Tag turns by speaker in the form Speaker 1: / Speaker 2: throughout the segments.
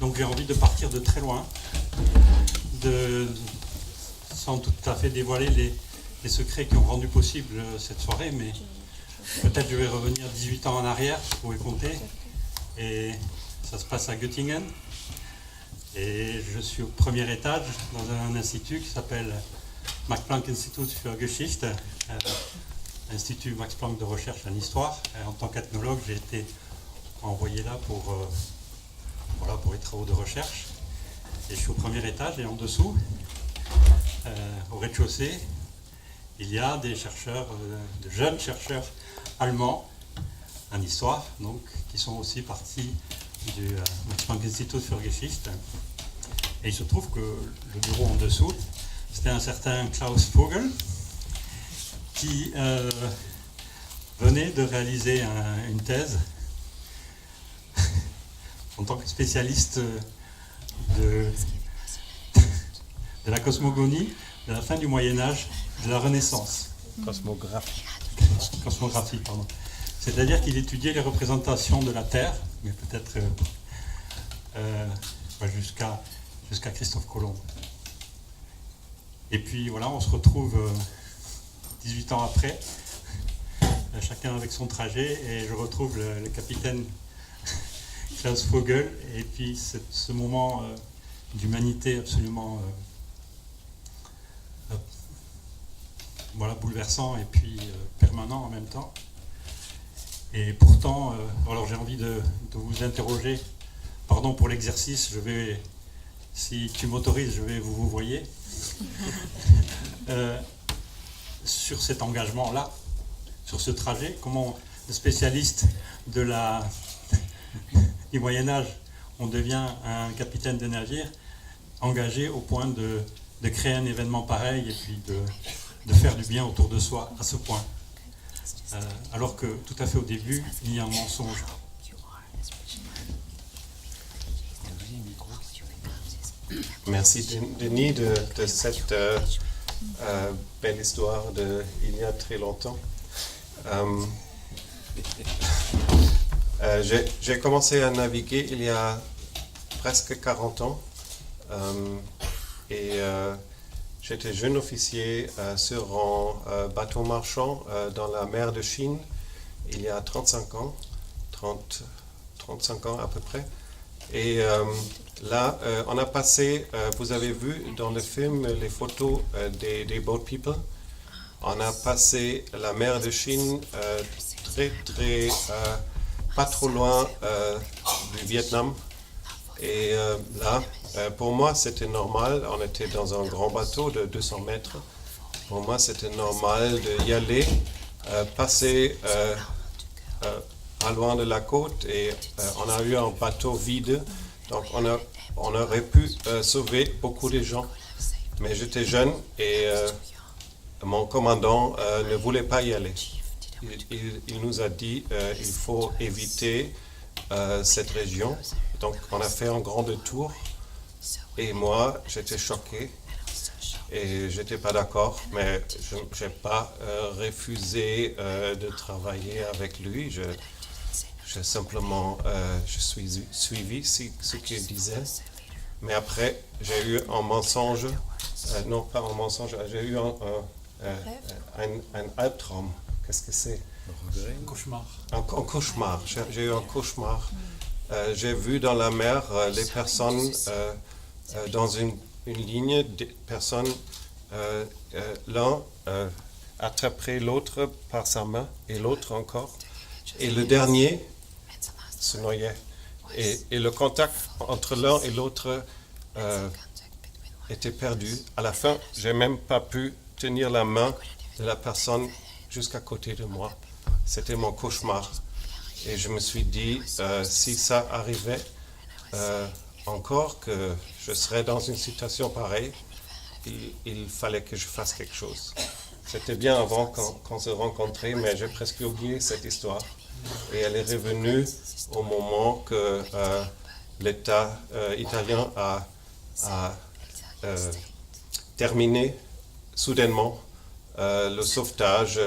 Speaker 1: Donc j'ai envie de partir de très loin, sans tout à fait dévoiler les secrets qui ont rendu possible cette soirée, mais peut-être je vais revenir 18 ans en arrière, vous pouvez compter, et ça se passe à Göttingen, et je suis au premier étage dans un institut qui s'appelle Max Planck Institut für Geschichte, Institut Max Planck de recherche en histoire. Et en tant qu'ethnologue, j'ai été envoyé là pour les travaux de recherche. Et je suis au premier étage et en dessous, au rez-de-chaussée, il y a des chercheurs, de jeunes chercheurs allemands en histoire, donc, qui sont aussi partis du Max Planck Institut für Geschichte. Et il se trouve que le bureau en dessous, c'était un certain Klaus Vogel qui venait de réaliser une thèse en tant que spécialiste de la cosmogonie de la fin du Moyen-Âge, de la Renaissance. Cosmographie, pardon. C'est-à-dire qu'il étudiait les représentations de la Terre, mais peut-être jusqu'à Christophe Colomb. Et puis voilà, on se retrouve 18 ans après, chacun avec son trajet, et je retrouve le capitaine Klaus Vogel, et puis ce moment d'humanité absolument bouleversant et puis permanent en même temps. Et pourtant, alors j'ai envie de vous interroger, pardon pour l'exercice, si tu m'autorises, je vais vous voyez, sur cet engagement-là, sur ce trajet, comment le spécialiste du Moyen-Âge, on devient un capitaine de navire engagé au point de créer un événement pareil et puis de faire du bien autour de soi à ce point. Alors que tout à fait au début, il y a un mensonge.
Speaker 2: Merci Denis de cette belle histoire il y a très longtemps. J'ai commencé à naviguer il y a presque 40 ans et j'étais jeune officier sur un bateau marchand dans la mer de Chine il y a 35 ans à peu près. Et là, on a passé, vous avez vu dans le film les photos des boat people. On a passé la mer de Chine pas trop loin du Vietnam. Et là, pour moi, c'était normal. On était dans un grand bateau de 200 mètres. Pour moi, c'était normal d'y aller, passer pas loin de la côte. Et on a eu un bateau vide. Donc, on aurait pu sauver beaucoup de gens. Mais j'étais jeune et mon commandant ne voulait pas y aller. Il nous a dit il faut éviter cette région. Donc on a fait un grand détour et moi j'étais choqué et j'étais pas d'accord, mais je n'ai pas refusé de travailler avec lui. Je simplement je suis suivi ce qu'il disait. Mais après j'ai eu un mensonge, non pas un mensonge, j'ai eu un albtraum. Qu'est-ce que c'est?
Speaker 1: Un cauchemar.
Speaker 2: Un cauchemar. J'ai eu un cauchemar. J'ai vu dans la mer les personnes dans une ligne, des personnes, l'un attraperait l'autre par sa main et l'autre encore. Et le dernier se noyait. Et le contact entre l'un et l'autre était perdu. À la fin, je n'ai même pas pu tenir la main de la personne jusqu'à côté de moi. C'était mon cauchemar. Et je me suis dit, si ça arrivait encore, que je serais dans une situation pareille, il fallait que je fasse quelque chose. C'était bien avant qu'on se rencontrait, mais j'ai presque oublié cette histoire. Et elle est revenue au moment que l'État italien a terminé soudainement le sauvetage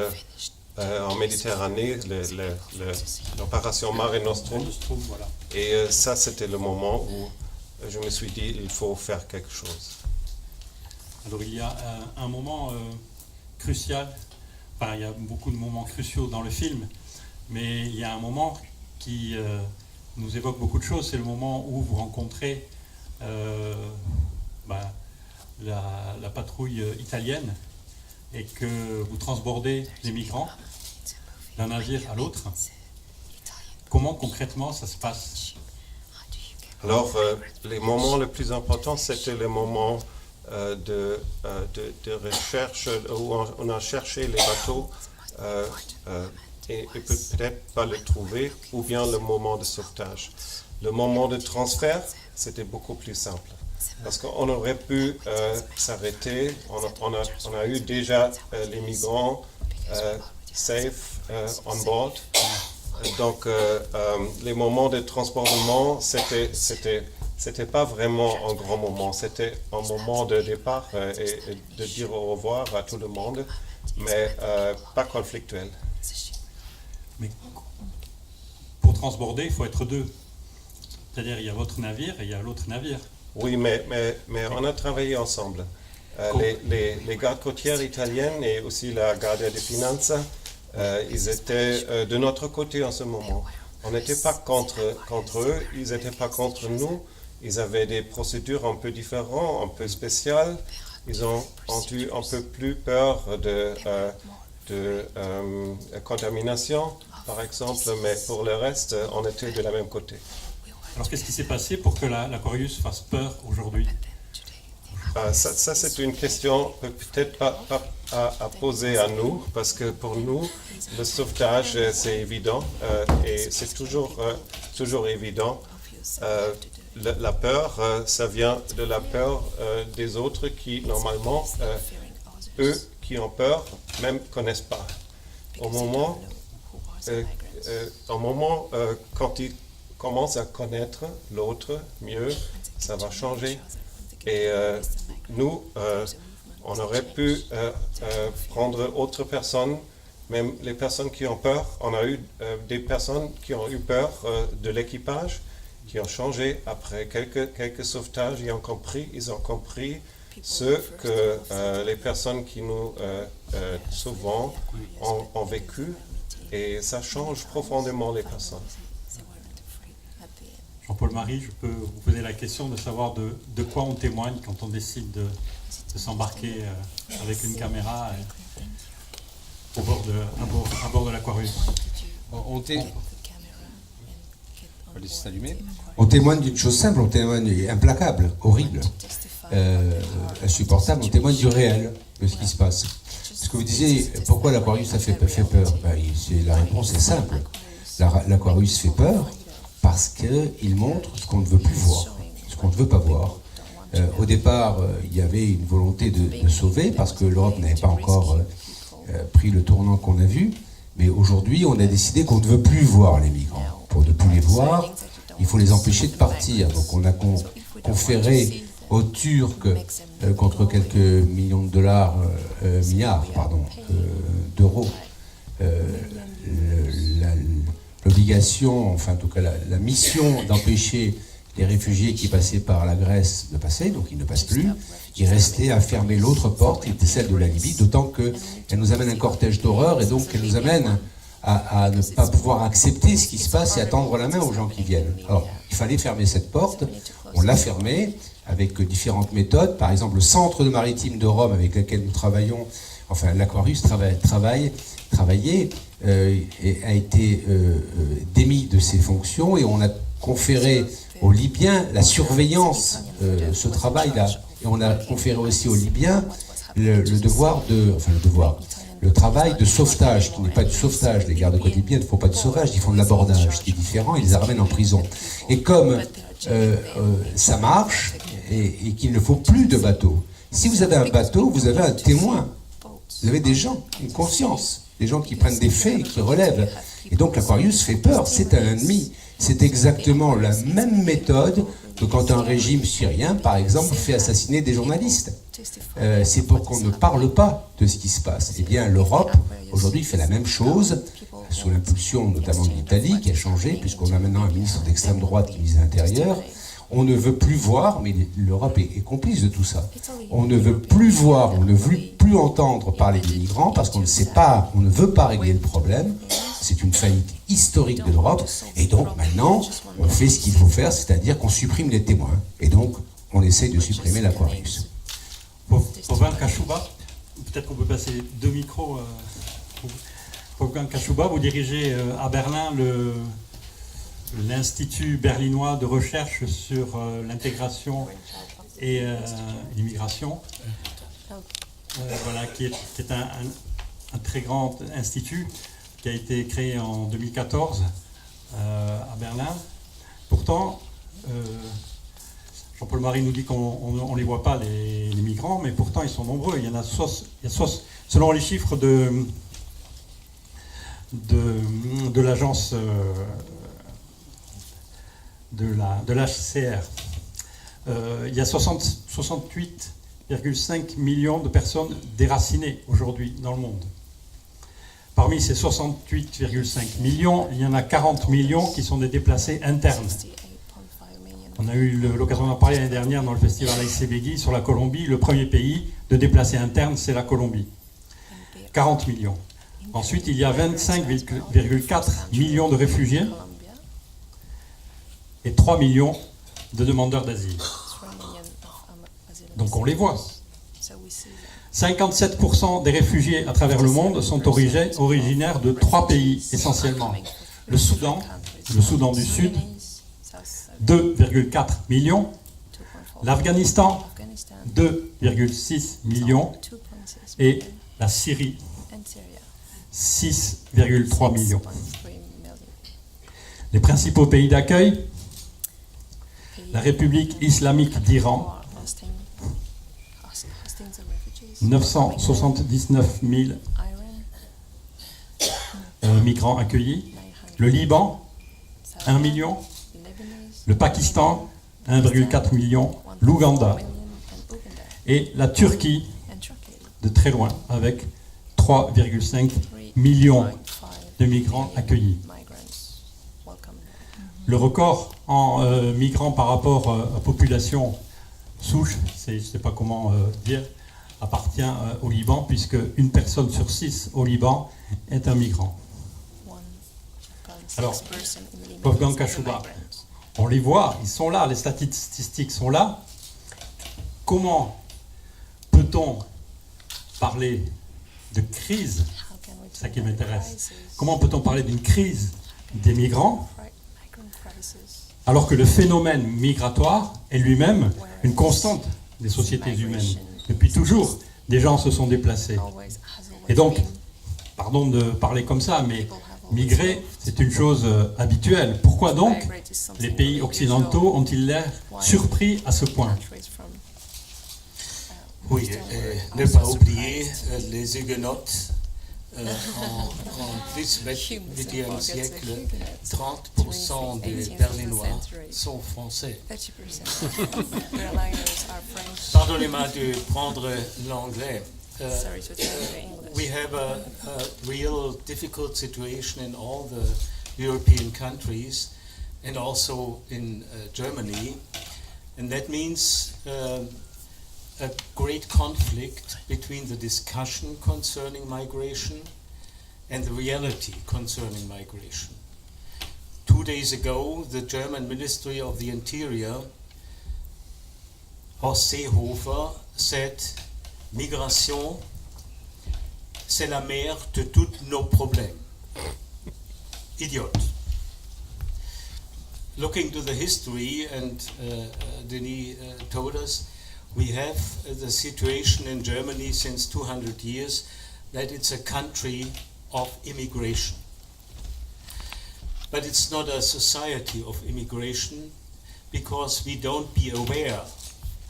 Speaker 2: en Méditerranée, l'opération Mare Nostrum.
Speaker 1: Voilà.
Speaker 2: Et ça, c'était le moment où je me suis dit il faut faire quelque chose.
Speaker 1: Alors il y a un moment crucial, enfin il y a beaucoup de moments cruciaux dans le film, mais il y a un moment qui nous évoque beaucoup de choses, c'est le moment où vous rencontrez la patrouille italienne et que vous transbordez les migrants d'un navire à l'autre. Comment concrètement ça se passe?
Speaker 2: Alors, les moments les plus importants, c'était le moment de recherche où on a cherché les bateaux et peut-être pas les trouver, ou bien le moment de sauvetage. Le moment de transfert, c'était beaucoup plus simple. Parce qu'on aurait pu s'arrêter, on a eu déjà les migrants safe on board. Donc les moments de transbordement, c'était pas vraiment un grand moment, c'était un moment de départ et de dire au revoir à tout le monde, mais pas conflictuel.
Speaker 1: Mais pour transborder, il faut être deux. C'est-à-dire il y a votre navire et il y a l'autre navire.
Speaker 2: Oui, mais on a travaillé ensemble. Les gardes côtières italiennes et aussi la Guardia di Finanza, ils étaient de notre côté en ce moment. On n'était pas contre eux, ils n'étaient pas contre nous. Ils avaient des procédures un peu différentes, un peu spéciales. Ils ont eu un peu plus peur de contamination, par exemple, mais pour le reste, on était de la même côté.
Speaker 1: Alors qu'est-ce qui s'est passé pour que l'Aquarius fasse peur aujourd'hui?
Speaker 2: Ça c'est une question peut-être pas à poser à nous, parce que pour nous, le sauvetage, c'est évident, et c'est toujours évident. La peur, ça vient de la peur des autres qui, normalement, eux qui ont peur, même connaissent pas. Au moment quand ils commencent à connaître l'autre mieux, ça va changer. Et nous, on aurait pu prendre autres personnes, même les personnes qui ont peur. On a eu des personnes qui ont eu peur de l'équipage, qui ont changé après quelques sauvetages. Ils ont compris ce que les personnes qui nous sauvent ont vécu. Et ça change profondément les personnes.
Speaker 1: Jean-Paul Marie, je peux vous poser la question de savoir de quoi on témoigne quand on décide de s'embarquer avec une caméra à bord de l'Aquarius.
Speaker 3: On témoigne d'une chose simple, on témoigne implacable, horrible, insupportable, on témoigne du réel, de ce qui se passe. Ce que vous disiez, pourquoi l'Aquarius a fait peur? La réponse est simple. L'Aquarius fait peur parce qu'il montre ce qu'on ne veut plus voir, ce qu'on ne veut pas voir. Au départ, il y avait une volonté de sauver parce que l'Europe n'avait pas encore pris le tournant qu'on a vu. Mais aujourd'hui, on a décidé qu'on ne veut plus voir les migrants. Pour ne plus les voir, il faut les empêcher de partir. Donc on a conféré aux Turcs, contre quelques millions de milliards d'euros, l'obligation, enfin en tout cas la mission d'empêcher les réfugiés qui passaient par la Grèce de passer, donc ils ne passent plus. Il restait à fermer l'autre porte, qui était celle de la Libye, d'autant qu'elle nous amène un cortège d'horreur et donc elle nous amène à ne pas pouvoir accepter ce qui se passe et à tendre la main aux gens qui viennent. Alors, il fallait fermer cette porte, on l'a fermée avec différentes méthodes. Par exemple, le centre de maritime de Rome avec lequel nous travaillons, enfin l'Aquarius travaillait, et a été démis de ses fonctions et on a conféré aux Libyens la surveillance, ce travail-là. Et on a conféré aussi aux Libyens le travail de sauvetage, qui n'est pas du sauvetage. Les gardes-côtes libyens ne font pas de sauvage, ils font de l'abordage, ce qui est différent, ils les ramènent en prison. Et comme ça marche, et qu'il ne faut plus de bateaux, si vous avez un bateau, vous avez un témoin, vous avez des gens, une conscience, des gens qui prennent des faits et qui relèvent. Et donc l'Aquarius fait peur, c'est un ennemi. C'est exactement la même méthode que quand un régime syrien, par exemple, fait assassiner des journalistes. C'est pour qu'on ne parle pas de ce qui se passe. Eh bien, l'Europe, aujourd'hui, fait la même chose, sous l'impulsion notamment de l'Italie, qui a changé, puisqu'on a maintenant un ministre d'extrême droite qui ministre de l'Intérieur. On ne veut plus voir, mais l'Europe est complice de tout ça. On ne veut plus voir, on ne veut plus entendre parler des migrants parce qu'on ne sait pas, on ne veut pas régler le problème. C'est une faillite historique de l'Europe. Et donc maintenant, on fait ce qu'il faut faire, c'est-à-dire qu'on supprime les témoins. Et donc, on essaye de supprimer l'Aquarius.
Speaker 1: Wolfgang Kashuba, peut-être qu'on peut passer 2 micros. Wolfgang Kashuba, vous dirigez à Berlin l'Institut berlinois de recherche sur l'intégration et l'immigration, voilà, qui est un très grand institut qui a été créé en 2014 à Berlin. Pourtant, Jean-Paul Marie nous dit qu'on ne les voit pas, les migrants, mais pourtant ils sont nombreux. Il y en a selon les chiffres de l'agence de l'HCR, il y a 68,5 millions de personnes déracinées aujourd'hui dans le monde. Parmi ces 68,5 millions, il y en a 40 millions qui sont des déplacés internes. On a eu l'occasion d'en parler l'année dernière dans le festival ICBGI sur la Colombie. Le premier pays de déplacés internes, c'est la Colombie. 40 millions. Ensuite, il y a 25,4 millions de réfugiés et 3 millions de demandeurs d'asile. Donc on les voit. 57% des réfugiés à travers le monde sont originaires de 3 pays essentiellement. Le Soudan du Sud, 2,4 millions. L'Afghanistan, 2,6 millions. Et la Syrie, 6,3 millions. Les principaux pays d'accueil, la République islamique d'Iran, 979 000 migrants accueillis. Le Liban, 1 million. Le Pakistan, 1,4 million. L'Ouganda. Et la Turquie, de très loin, avec 3,5 millions de migrants accueillis. Le record en migrants par rapport à population souche, je ne sais pas comment dire, appartient au Liban, puisque une personne sur 6 au Liban est un migrant. Alors, Wolfgang Kashuba, on les voit, ils sont là, les statistiques sont là. Comment peut-on parler de crise, c'est ça qui m'intéresse, comment peut-on parler d'une crise des migrants alors que le phénomène migratoire est lui-même une constante des sociétés humaines. Depuis toujours, des gens se sont déplacés. Et donc, pardon de parler comme ça, mais migrer, c'est une chose habituelle. Pourquoi donc les pays occidentaux ont-ils l'air surpris à ce point?
Speaker 4: Oui, ne pas oublier les Huguenots. En 18e siècle, 30% des Berlinois sont français. Pardonnez-moi de prendre l'anglais. We have a real difficult situation in all the European countries and also in Germany, and that means a great conflict between the discussion concerning migration and the reality concerning migration. 2 days ago, the German Ministry of the Interior, Horst Seehofer, said, migration, c'est la mère de tous nos problèmes. Idiote. Looking to the history, and Denis told us, we have the situation in Germany since 200 years that it's a country of immigration. But it's not a society of immigration because we don't be aware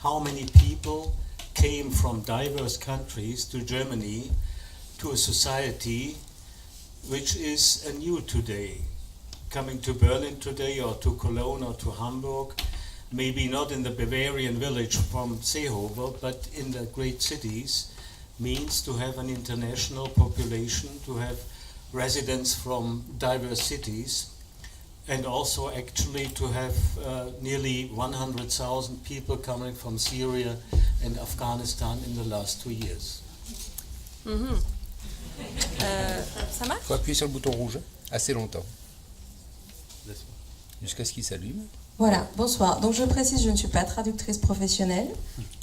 Speaker 4: how many people came from diverse countries to Germany to a society which is anew today. Coming to Berlin today or to Cologne or to Hamburg, maybe not in the Bavarian village from Seehofer, but in the great cities, means to have an international population, to have residents from diverse cities. and also actually to have nearly 100,000 people coming from Syria and Afghanistan in the last 2 years.
Speaker 5: Ça marche?
Speaker 3: Il faut appuyer sur le bouton rouge assez longtemps, jusqu'à ce qu'il s'allume.
Speaker 5: Voilà, bonsoir. Donc je précise, je ne suis pas traductrice professionnelle,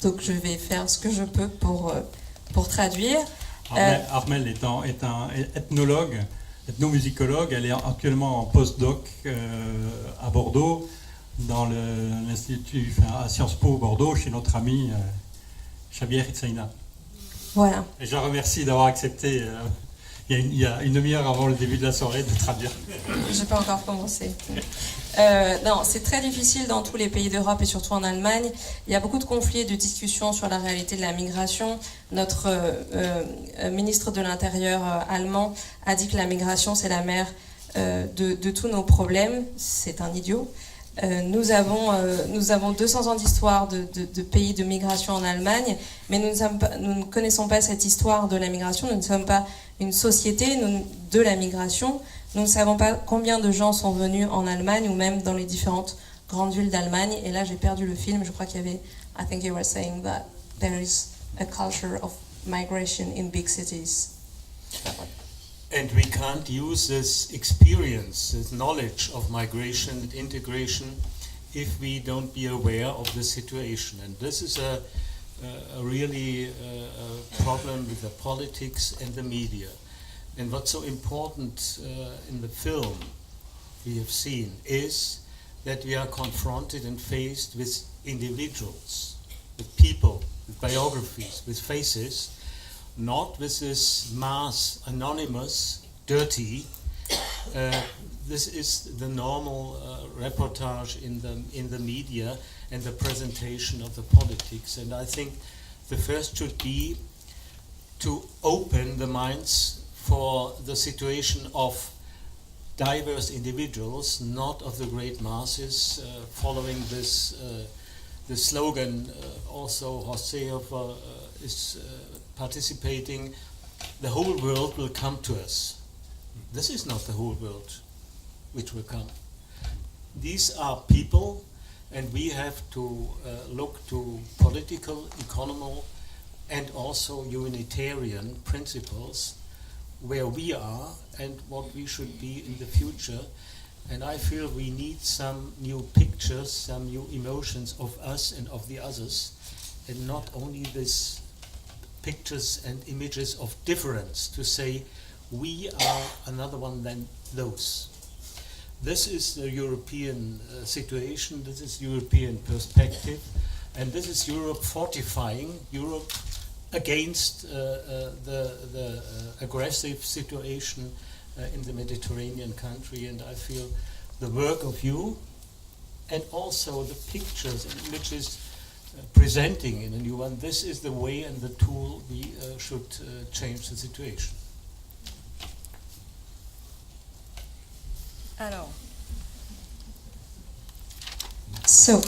Speaker 5: donc je vais faire ce que je peux pour traduire.
Speaker 1: Armelle est un ethnologue, ethnomusicologue. Elle est actuellement en postdoc à Bordeaux, dans l'Institut, à Sciences Po Bordeaux, chez notre ami Chabir Itzaina.
Speaker 5: Voilà.
Speaker 1: Et je la remercie d'avoir accepté, il y a une demi-heure avant le début de la soirée, de traduire.
Speaker 5: Je n'ai pas encore commencé. Non, c'est très difficile dans tous les pays d'Europe et surtout en Allemagne. Il y a beaucoup de conflits et de discussions sur la réalité de la migration. Notre ministre de l'Intérieur allemand a dit que la migration, c'est la mère de tous nos problèmes. C'est un idiot. Nous avons 200 ans d'histoire de pays de migration en Allemagne, mais nous ne connaissons pas cette histoire de la migration. Nous ne sommes pas une société de la migration. Nous ne savons pas combien de gens sont venus en Allemagne ou même dans les différentes grandes villes d'Allemagne. Et là, j'ai perdu le film. Je crois qu'il y avait, I think you were saying that there is a culture of migration in big cities.
Speaker 4: And we can't use this experience, this knowledge of migration and integration if we don't be aware of the situation. And this is a really a problem with the politics and the media. And what's so important in the film we have seen is that we are confronted and faced with individuals, with people, with biographies, with faces, not with this mass, anonymous, dirty. This is the normal reportage in the media and the presentation of the politics. And I think the first should be to open the minds for the situation of diverse individuals, not of the great masses, following this the slogan. Also, Hoseov is participating. The whole world will come to us. This is not the whole world which will come. These are people, and we have to look to political, economic, and also humanitarian principles where we are and what we should be in the future. And I feel we need some new pictures, some new emotions of us and of the others, and not only these pictures and images of difference to say we are another one than those. This is the European situation, this is European perspective, and this is Europe fortifying Europe against the aggressive situation in the Mediterranean country. And I feel the work of you and also the pictures and images presenting in a new one, this is the way and the tool we should change the situation.
Speaker 5: Alors. So.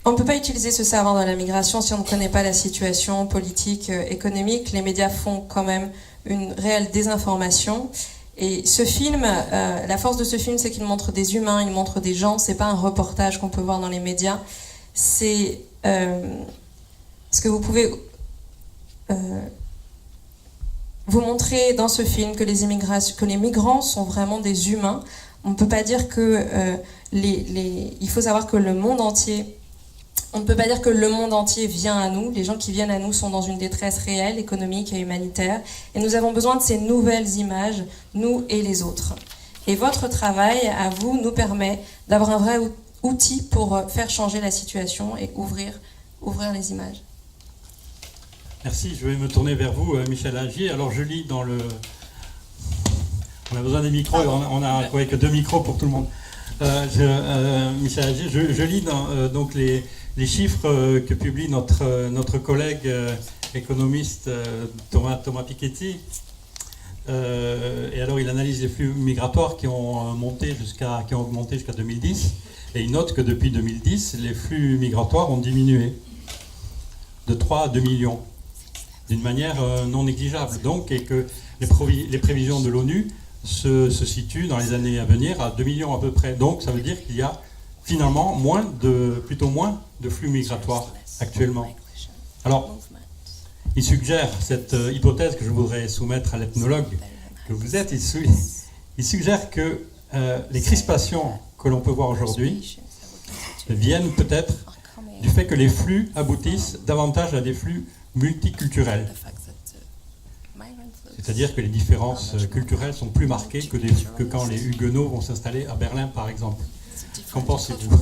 Speaker 5: On ne peut pas utiliser ce savoir dans la migration si on ne connaît pas la situation politique, économique. Les médias font quand même une réelle désinformation. Et ce film, la force de ce film, c'est qu'il montre des humains, il montre des gens. C'est pas un reportage qu'on peut voir dans les médias. C'est ce que vous pouvez vous montrer dans ce film que les migrants sont vraiment des humains. On ne peut pas dire que il faut savoir que le monde entier. On ne peut pas dire que le monde entier vient à nous. Les gens qui viennent à nous sont dans une détresse réelle, économique et humanitaire. Et nous avons besoin de ces nouvelles images, nous et les autres. Et votre travail, à vous, nous permet d'avoir un vrai outil pour faire changer la situation et ouvrir les images.
Speaker 1: Merci, je vais me tourner vers vous, Michel Agier. Alors je lis dans le... On a besoin des micros, on a que 2 micros pour tout le monde. Michel Agier, je lis dans, donc les chiffres que publie notre collègue économiste Thomas Piketty. Et alors il analyse les flux migratoires qui ont augmenté jusqu'à 2010. Et il note que depuis 2010, les flux migratoires ont diminué de 3 à 2 millions. d'une manière non négligeable. Donc, et que les prévisions de l'ONU se situent dans les années à venir à 2 millions à peu près. Donc, ça veut dire qu'il y a finalement plutôt moins de flux migratoires actuellement. Alors, il suggère cette hypothèse que je voudrais soumettre à l'ethnologue que vous êtes. Il suggère que les crispations que l'on peut voir aujourd'hui viennent peut-être du fait que les flux aboutissent davantage à des flux multiculturels. C'est-à-dire que les différences culturelles sont plus marquées que quand les Huguenots vont s'installer à Berlin, par exemple. Qu'en pensez-vous ?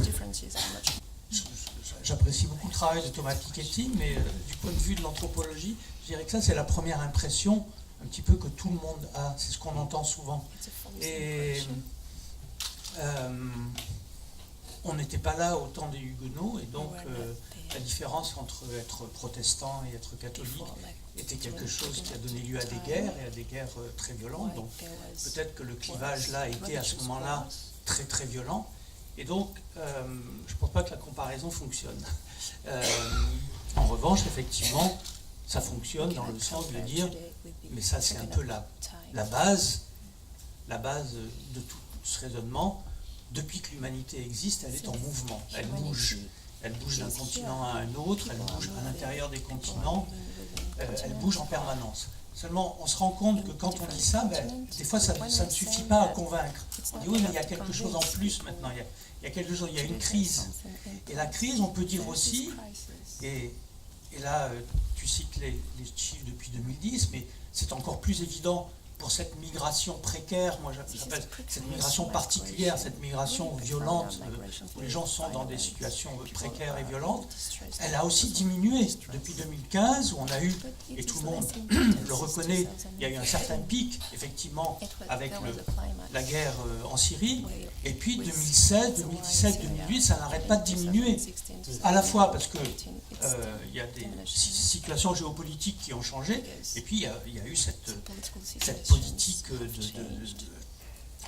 Speaker 6: J'apprécie beaucoup le travail de Thomas Piketty, mais du point de vue de l'anthropologie, je dirais que ça, c'est la première impression un petit peu que tout le monde a. C'est ce qu'on entend souvent. Et on n'était pas là au temps des Huguenots, et donc la différence entre être protestant et être catholique était quelque chose qui a donné lieu à des guerres, et à des guerres très violentes. Donc peut-être que le clivage là était à ce moment-là très très violent. Et donc, je ne pense pas que la comparaison fonctionne. En revanche, effectivement, ça fonctionne dans le sens de dire, mais ça c'est un peu la base de tout ce raisonnement. Depuis que l'humanité existe, elle est en mouvement, elle bouge. Elle bouge d'un continent à un autre, elle bouge à l'intérieur des continents, elle bouge en permanence. Seulement, on se rend compte que quand on dit ça, des fois, ça ne suffit pas à convaincre. On dit oui, mais il y a quelque chose en plus maintenant. Il y a quelque chose, il y a une crise. Et la crise, on peut dire aussi, et là, tu cites les chiffres depuis 2010, mais c'est encore plus évident pour cette migration précaire, moi j'appelle cette migration particulière, cette migration violente, où les gens sont dans des situations précaires et violentes, elle a aussi diminué depuis 2015, où on a eu, et tout le monde le reconnaît, il y a eu un certain pic, effectivement, avec la guerre en Syrie, et puis 2016, 2017, 2018, ça n'arrête pas de diminuer, à la fois parce que il y a des situations géopolitiques qui ont changé, et puis il y a eu cette politique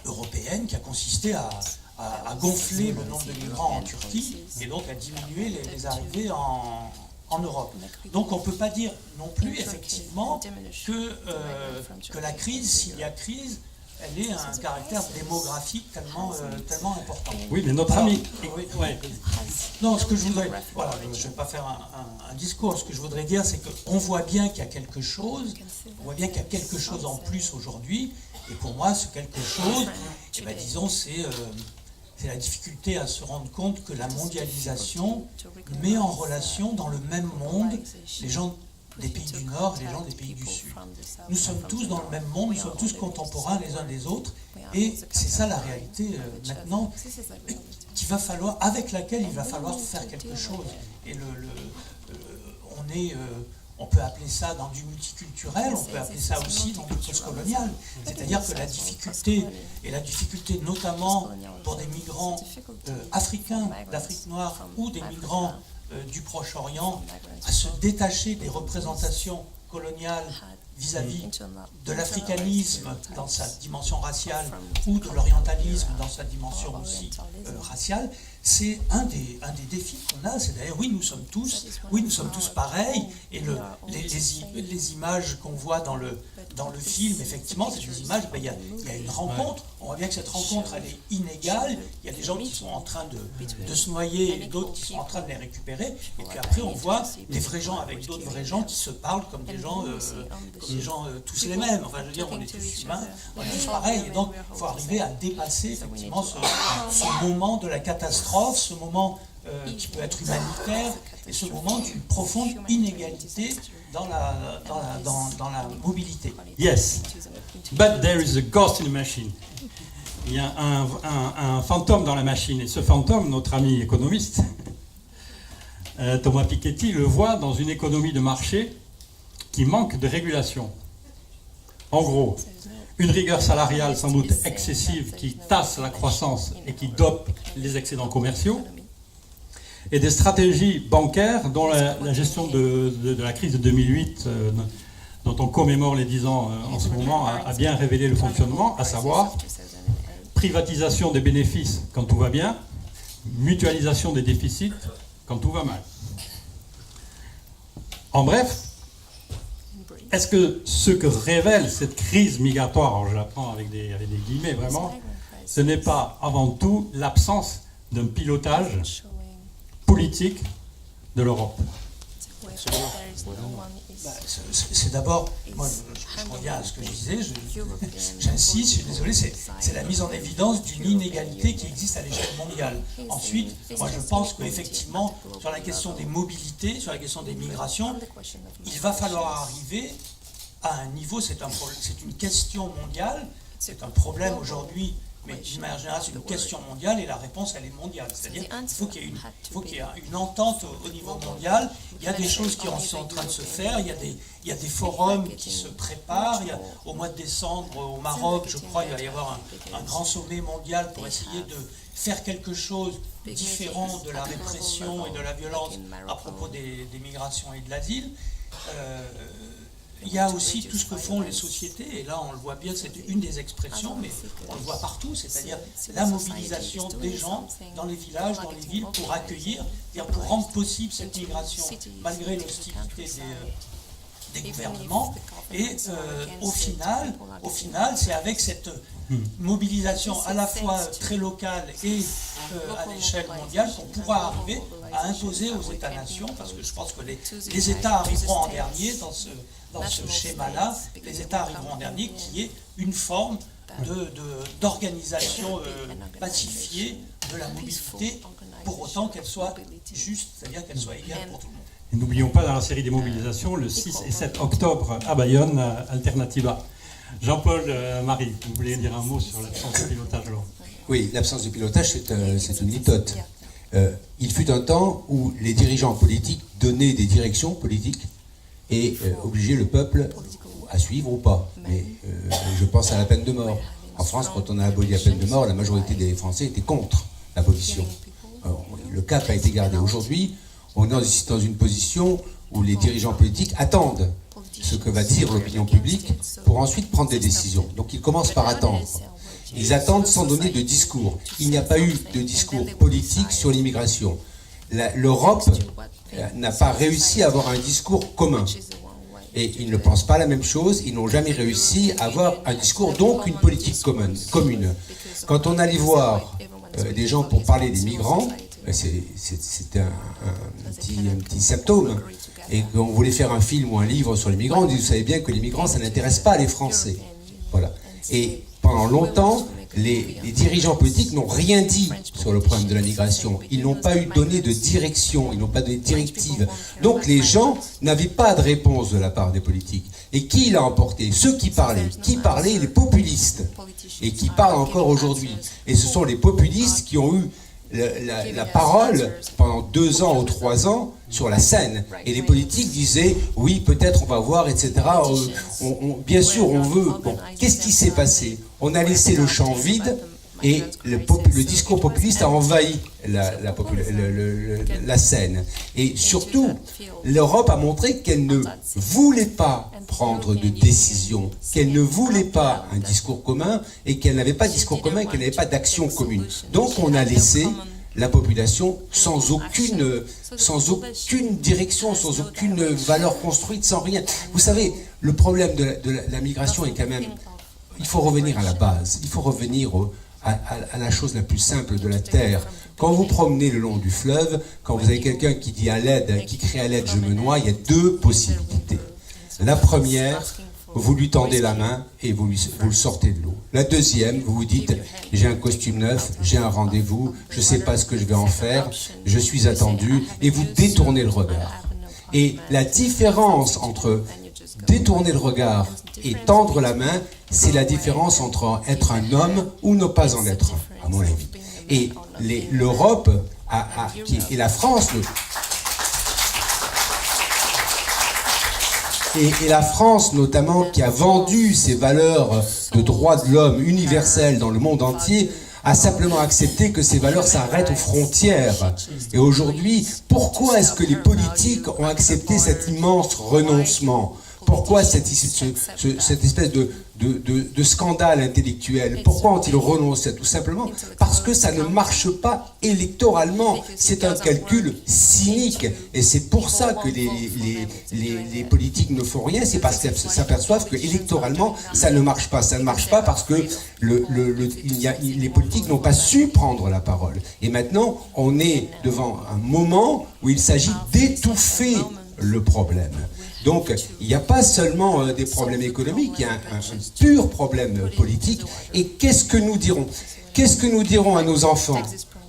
Speaker 6: européenne qui a consisté à gonfler le nombre de migrants en Turquie et donc à diminuer les arrivées en Europe. Donc on ne peut pas dire non plus effectivement que la crise, s'il y a crise, elle ait un caractère démographique tellement important.
Speaker 1: Oui, mais notre ami...
Speaker 6: Non, ce que je voudrais... Voilà, je ne vais pas faire un discours. Ce que je voudrais dire, c'est qu'on voit bien qu'il y a quelque chose, en plus aujourd'hui, et pour moi, ce quelque chose, disons, c'est la difficulté à se rendre compte que la mondialisation met en relation dans le même monde les gens des pays du Nord et les gens des pays du Sud. Nous sommes tous dans le même monde, nous sommes tous contemporains les uns des autres, et c'est ça la réalité maintenant avec laquelle il va falloir faire quelque chose. Et on peut appeler ça dans du multiculturel, on peut appeler ça aussi dans du postcolonial. C'est-à-dire que la difficulté notamment pour des migrants africains, d'Afrique noire, ou des migrants du Proche-Orient, à se détacher des représentations coloniales vis-à-vis de l'africanisme dans sa dimension raciale ou de l'orientalisme dans sa dimension aussi raciale, c'est un des défis qu'on a. C'est d'ailleurs, oui, nous sommes tous pareils, et les images qu'on voit dans le film, effectivement, c'est des images, il y a une rencontre, on voit bien que cette rencontre, elle est inégale, il y a des gens qui sont en train de se noyer et d'autres qui sont en train de les récupérer, et puis après on voit des vrais gens avec d'autres vrais gens qui se parlent comme des gens tous les mêmes. Enfin, je veux dire, on est tous humains, on est tous pareils, et donc il faut arriver à dépasser effectivement ce moment de la catastrophe, ce moment qui peut être humanitaire, et ce moment d'une profonde inégalité dans la mobilité.
Speaker 1: Yes, but there is a ghost in the machine. Il y a un fantôme dans la machine, et ce fantôme, notre ami économiste, Thomas Piketty, le voit dans une économie de marché qui manque de régulation. En gros, une rigueur salariale sans doute excessive qui tasse la croissance et qui dope les excédents commerciaux, et des stratégies bancaires dont la gestion de la crise de 2008, dont on commémore les 10 ans en ce moment, a bien révélé le fonctionnement, à savoir privatisation des bénéfices quand tout va bien, mutualisation des déficits quand tout va mal. En bref, est-ce que ce que révèle cette crise migratoire, alors je la prends avec des guillemets vraiment, ce n'est pas avant tout l'absence d'un pilotage politique de l'Europe?
Speaker 6: C'est d'abord, moi je reviens à ce que je disais, j'insiste, je suis désolé, c'est la mise en évidence d'une inégalité qui existe à l'échelle mondiale. Ensuite, moi je pense qu'effectivement, sur la question des mobilités, sur la question des migrations, il va falloir arriver à un niveau, c'est une question mondiale, c'est un problème aujourd'hui, mais d'une manière générale, c'est une question mondiale et la réponse, elle est mondiale. C'est-à-dire qu'il faut qu'il y ait une entente au niveau mondial. Il y a des choses qui sont en train de se faire, il y a des forums qui se préparent. Au mois de décembre, au Maroc, je crois, il va y avoir un grand sommet mondial pour essayer de faire quelque chose différent de la répression et de la violence à propos des migrations et de l'asile. Il y a aussi tout ce que font les sociétés, et là on le voit bien, c'est une des expressions, mais on le voit partout, c'est-à-dire la mobilisation des gens dans les villages, dans les villes, pour accueillir, pour rendre possible cette migration, malgré l'hostilité des gouvernements. Et au final, c'est avec cette mobilisation à la fois très locale et à l'échelle mondiale qu'on pourra arriver à imposer aux États-nations, parce que je pense que les États arriveront en dernier dans ce schéma-là, les États arriveront en dernier, qui est une forme d'organisation pacifiée de la mobilité, pour autant qu'elle soit juste, c'est-à-dire qu'elle soit égale pour tout le monde.
Speaker 1: Et n'oublions pas dans la série des mobilisations, le 6 et 7 octobre à Bayonne, Alternativa. Jean-Paul Marie, vous voulez dire un mot sur l'absence de pilotage alors?
Speaker 3: Oui, l'absence de pilotage, c'est une litote. Il fut un temps où les dirigeants politiques donnaient des directions politiques et obligeaient le peuple à suivre ou pas. Mais je pense à la peine de mort. En France, quand on a aboli la peine de mort, la majorité des Français étaient contre l'abolition. Le cap a été gardé. Aujourd'hui, on est dans une position où les dirigeants politiques attendent ce que va dire l'opinion publique pour ensuite prendre des décisions. Donc ils commencent par attendre. Ils attendent sans donner de discours. Il n'y a pas eu de discours politique sur l'immigration. L'Europe n'a pas réussi à avoir un discours commun. Et ils ne pensent pas la même chose, ils n'ont jamais réussi à avoir un discours, donc une politique commune. Quand on allait voir des gens pour parler des migrants, c'était un petit symptôme. Et qu'on voulait faire un film ou un livre sur les migrants, on dit, vous savez bien que les migrants, ça n'intéresse pas les Français. Voilà. Et pendant longtemps, les dirigeants politiques n'ont rien dit sur le problème de la migration. Ils n'ont pas donné de direction, ils n'ont pas donné de directive. Donc les gens n'avaient pas de réponse de la part des politiques. Et qui l'a emporté? Ceux qui parlaient. Qui parlaient? Les populistes. Et qui parlent encore aujourd'hui. Et ce sont les populistes qui ont eu la parole pendant 2 ans ou 3 ans sur la scène. Et les politiques disaient, oui, peut-être on va voir, etc. Bien sûr, on veut. Bon, qu'est-ce qui s'est passé? On a laissé le champ vide et le discours populiste a envahi la scène. Et surtout, l'Europe a montré qu'elle ne voulait pas prendre de décision, qu'elle ne voulait pas un discours commun et qu'elle n'avait pas de discours commun et qu'elle n'avait pas d'action commune. Donc on a laissé la population sans aucune direction, sans aucune valeur construite, sans rien. Vous savez, le problème de la migration est quand même... Il faut revenir à la base, il faut revenir à la chose la plus simple de la terre. Quand vous promenez le long du fleuve, quand vous avez quelqu'un qui dit à l'aide, qui crie à l'aide, je me noie, il y a 2 possibilités. La première, vous lui tendez la main et vous le sortez de l'eau. La deuxième, vous vous dites, j'ai un costume neuf, j'ai un rendez-vous, je ne sais pas ce que je vais en faire, je suis attendu, et vous détournez le regard. Et la différence entre détourner le regard et tendre la main, c'est la différence entre être un homme ou ne pas en être un, à mon avis. Et l'Europe et la France... Et la France, notamment, qui a vendu ses valeurs de droits de l'homme universelles dans le monde entier, a simplement accepté que ces valeurs s'arrêtent aux frontières. Et aujourd'hui, pourquoi est-ce que les politiques ont accepté cet immense renoncement? Pourquoi cette espèce de scandale intellectuel? Pourquoi ont-ils renoncé? Tout simplement parce que ça ne marche pas électoralement. C'est un calcul cynique. Et c'est pour ça que les politiques ne font rien. C'est parce qu'elles s'aperçoivent que électoralement, ça ne marche pas. Ça ne marche pas parce que les politiques n'ont pas su prendre la parole. Et maintenant, on est devant un moment où il s'agit d'étouffer le problème. Donc, il n'y a pas seulement des problèmes économiques, il y a un pur problème politique. Et qu'est-ce que nous dirons? Qu'est-ce que nous dirons à nos enfants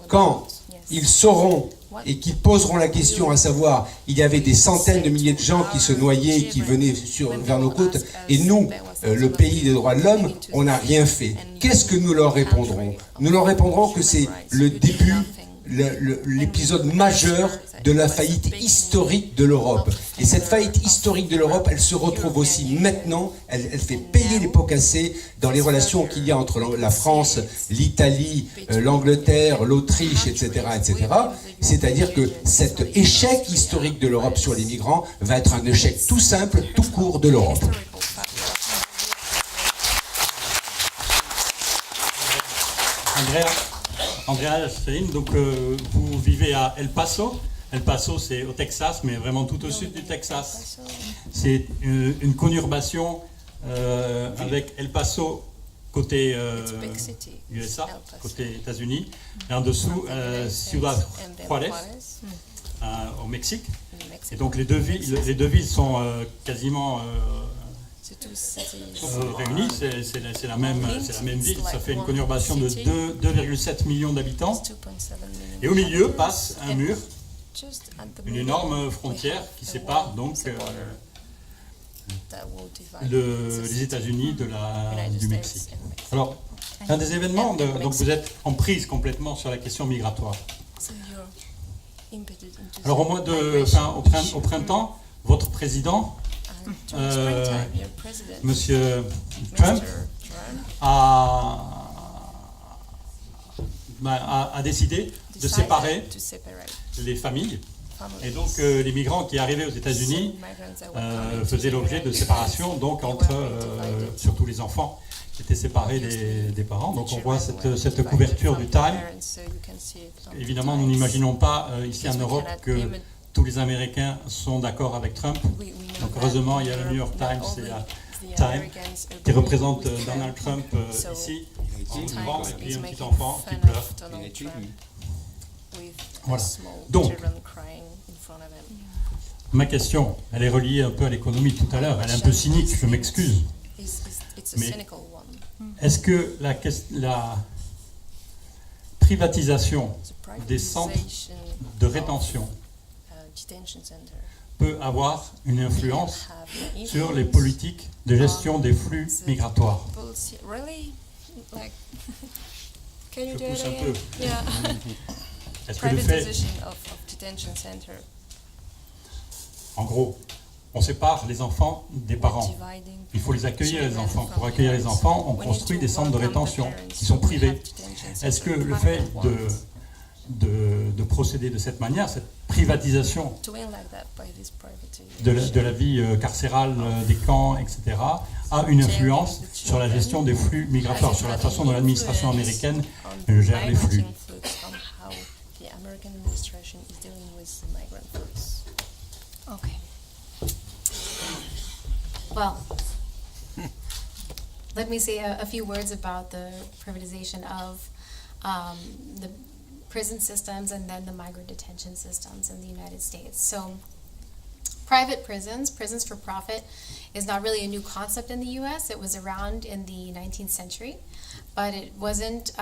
Speaker 3: quand ils sauront et qu'ils poseront la question, à savoir, il y avait des centaines de milliers de gens qui se noyaient, qui venaient vers nos côtes, et nous, le pays des droits de l'homme, on n'a rien fait. Qu'est-ce que nous leur répondrons? Nous leur répondrons que c'est le début, l'épisode majeur de la faillite historique de l'Europe. Et cette faillite historique de l'Europe, elle se retrouve aussi maintenant, elle fait payer les pots cassés dans les relations qu'il y a entre la France, l'Italie, l'Angleterre, l'Autriche, etc., etc. C'est-à-dire que cet échec historique de l'Europe sur les migrants va être un échec tout simple, tout court de l'Europe.
Speaker 1: Andrea Céline, donc vous vivez à El Paso. El Paso, c'est au Texas, mais vraiment tout au sud du Texas. C'est une conurbation avec El Paso côté USA, côté États-Unis, et en dessous Ciudad Juárez au Mexique. Et donc les deux villes sont quasiment réunies, c'est la même ville, ça fait une conurbation de 2,7 millions d'habitants. Et au milieu passe un mur, une énorme frontière qui sépare donc les États-Unis du Mexique. Alors, un des événements, donc vous êtes en prise complètement sur la question migratoire. Alors au printemps, votre président, Monsieur Trump, a décidé de séparer les familles. Et donc les migrants qui arrivaient aux États-Unis faisaient l'objet de séparation, donc entre surtout les enfants qui étaient séparés des parents. Donc on voit cette couverture du Time. Évidemment, nous n'imaginons pas ici en Europe que tous les Américains sont d'accord avec Trump. Donc heureusement, il y a le New York Times et la Time qui représente Donald Trump ici, en devant, et puis un petit enfant qui pleure. Voilà. Donc, ma question, elle est reliée un peu à l'économie tout à l'heure. Elle est un peu cynique, je m'excuse. Mais est-ce que la privatisation des centres de rétention peut avoir une influence sur les politiques de gestion des flux migratoires? Je pousse un peu. Est-ce que le fait... En gros, on sépare les enfants des parents. Il faut les accueillir, les enfants. Pour accueillir les enfants, on construit des centres de rétention qui sont privés. Est-ce que le fait de procéder de cette manière, cette privatisation de la vie carcérale, des camps, etc., a une influence sur la gestion des flux migratoires, sur la façon dont l'administration américaine gère les flux?
Speaker 7: Okay. Well, let me say a few words about the privatization of the prison systems and then the migrant detention systems in the United States. So, private prisons for profit, is not really a new concept in the U.S. It was around in the 19th century, but it wasn't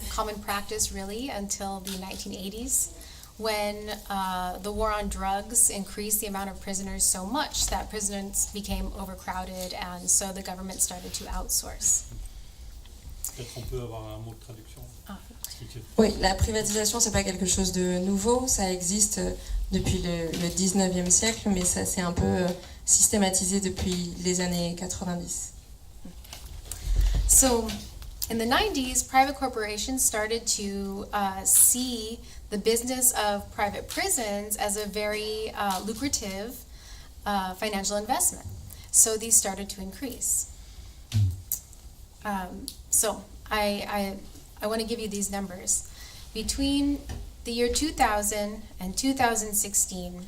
Speaker 7: common practice really until the 1980s. When the war on drugs increased the amount of prisoners so much that prisons became overcrowded, and so the government started to outsource.
Speaker 1: Peut-être qu'on peut avoir un mot de traduction.
Speaker 5: Oui, la privatisation, c'est pas quelque chose de nouveau, ça existe depuis le 19e siècle, mais ça s'est un peu systématisé depuis les années 90.
Speaker 7: So, in the 90s, private corporations started to see the business of private prisons as a very lucrative financial investment. So these started to increase. So I want to give you these numbers. Between the year 2000 and 2016,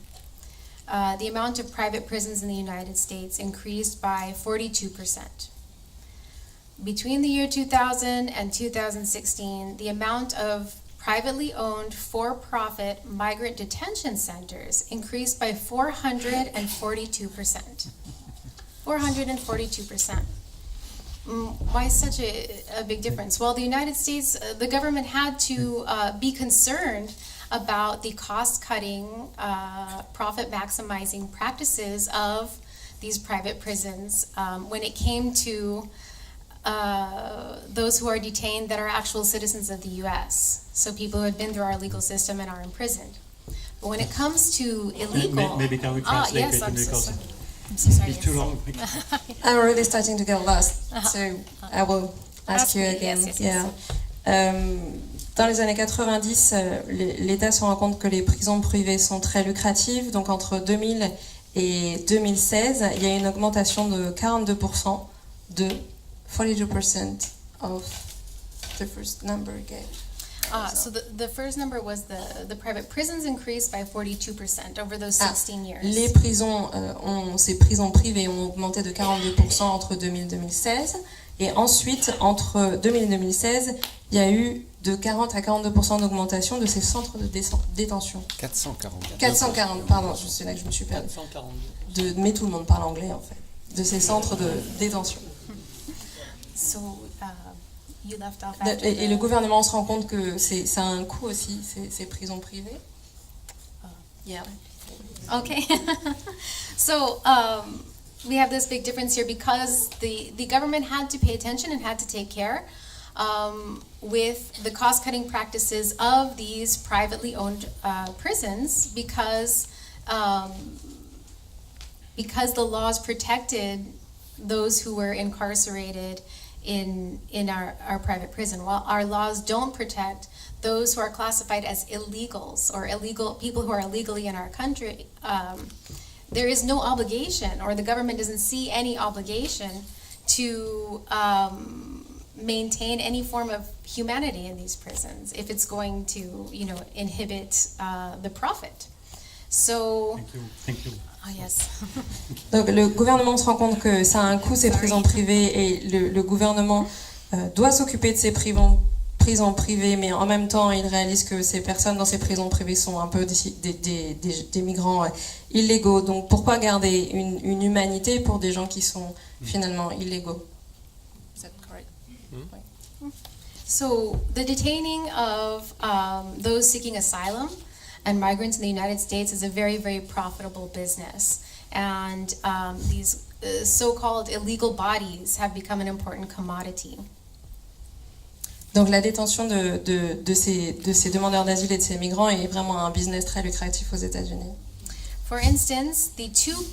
Speaker 7: the amount of private prisons in the United States increased by 42%. Between the year 2000 and 2016, the amount of privately owned for-profit migrant detention centers increased by 442%. 442%. Why such a big difference? Well, the United States, the government had to be concerned about the cost-cutting, profit-maximizing practices of these private prisons when it came to those who are detained that are actual citizens of the U.S., so people who had been through our legal system and are imprisoned. But when it comes to illegal...
Speaker 1: Maybe can we translate
Speaker 7: yes,
Speaker 1: it
Speaker 7: I'm
Speaker 1: because
Speaker 7: so sorry.
Speaker 1: it's too long.
Speaker 5: I'm already starting to get lost, so I will ask you again.
Speaker 7: Yes.
Speaker 5: Dans les années 90, l'État se rend compte que les prisons privées sont très lucratives. Donc entre 2000 et 2016, il y a une augmentation de 42%, de 42% of the first number again.
Speaker 7: So the first number was the private prisons increased by 42% over those 16 years.
Speaker 5: Les prisons, ces prisons privées ont augmenté de 42% entre 2000 et 2016. Et ensuite, entre 2000 et 2016, il y a eu de 40 à 42% d'augmentation de ces centres de détention. 440, pardon, c'est là que je me suis perdue. 442. Mais tout le monde parle anglais en fait. De ces centres de détention.
Speaker 7: So, you left off
Speaker 5: Et le gouvernement se rend compte que ça a un coût aussi, ces prisons privées. Yeah.
Speaker 7: Okay. So, we have this big difference here because the government had to pay attention and had to take care with the cost-cutting practices of these privately owned prisons because the laws protected those who were incarcerated in our private prison. While our laws don't protect those who are classified as illegals or illegal people who are illegally in our country, there is no obligation, or the government doesn't see any obligation to maintain any form of humanity in these prisons if it's going to, inhibit the profit. So.
Speaker 1: Thank you.
Speaker 7: Oh, yes.
Speaker 5: Donc le gouvernement se rend compte que ça a un coût ces prisons privées et le gouvernement doit s'occuper de ces prisons privées, mais en même temps il réalise que ces personnes dans ces prisons privées sont un peu des migrants illégaux. Donc pourquoi garder une humanité pour des gens qui sont finalement illégaux? Is that correct?
Speaker 7: So the detaining of those seeking asylum and migrants in the United States is a very, very profitable business. And these so-called illegal bodies have become an important commodity.
Speaker 5: Donc la détention de ces demandeurs d'asile et de ces migrants est vraiment un business très lucratif aux États-Unis.
Speaker 7: For instance, the two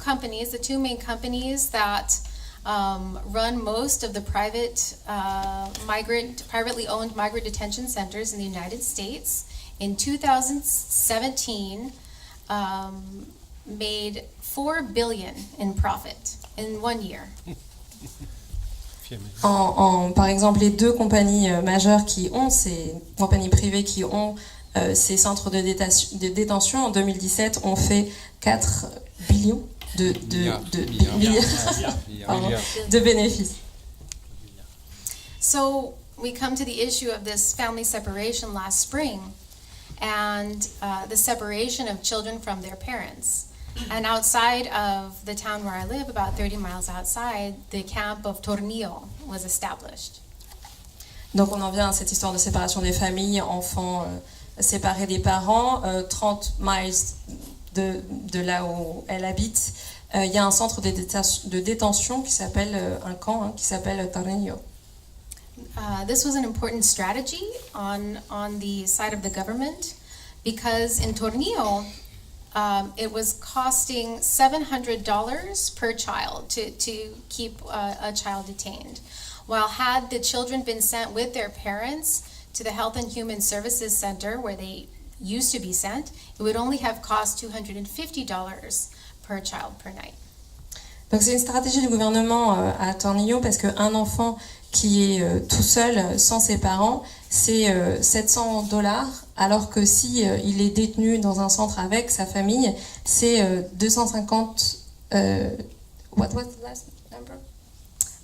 Speaker 7: main companies that run most of the privately owned migrant detention centers in the United States in 2017 made $4 billion in profit in 1 year.
Speaker 5: Par exemple, les deux compagnies majeures ces compagnies privées qui ont ces centres de détention en 2017 ont fait 4 billions de bénéfices.
Speaker 7: So we come to the issue of this family separation last spring and the separation of children from their parents. And outside of the town where I live, about 30 miles outside, the camp of Tornillo was established.
Speaker 5: Donc on en vient à cette histoire de séparation des familles, enfants séparés des parents, 30 miles de là où elle habite. Il y a un centre de détention qui s'appelle, un camp qui s'appelle Tornillo.
Speaker 7: This was an important strategy on the side of the government because in Tornillo, it was costing $700 per child to keep a child detained. While had the children been sent with their parents to the Health and Human Services Center where they used to be sent, it would only have cost $250 per child per night.
Speaker 5: Donc c'est une stratégie du gouvernement à Tornillo parce qu'un enfant qui est tout seul, sans ses parents, c'est $700, alors que si il est détenu dans un centre avec sa famille, c'est 250. What was the last number?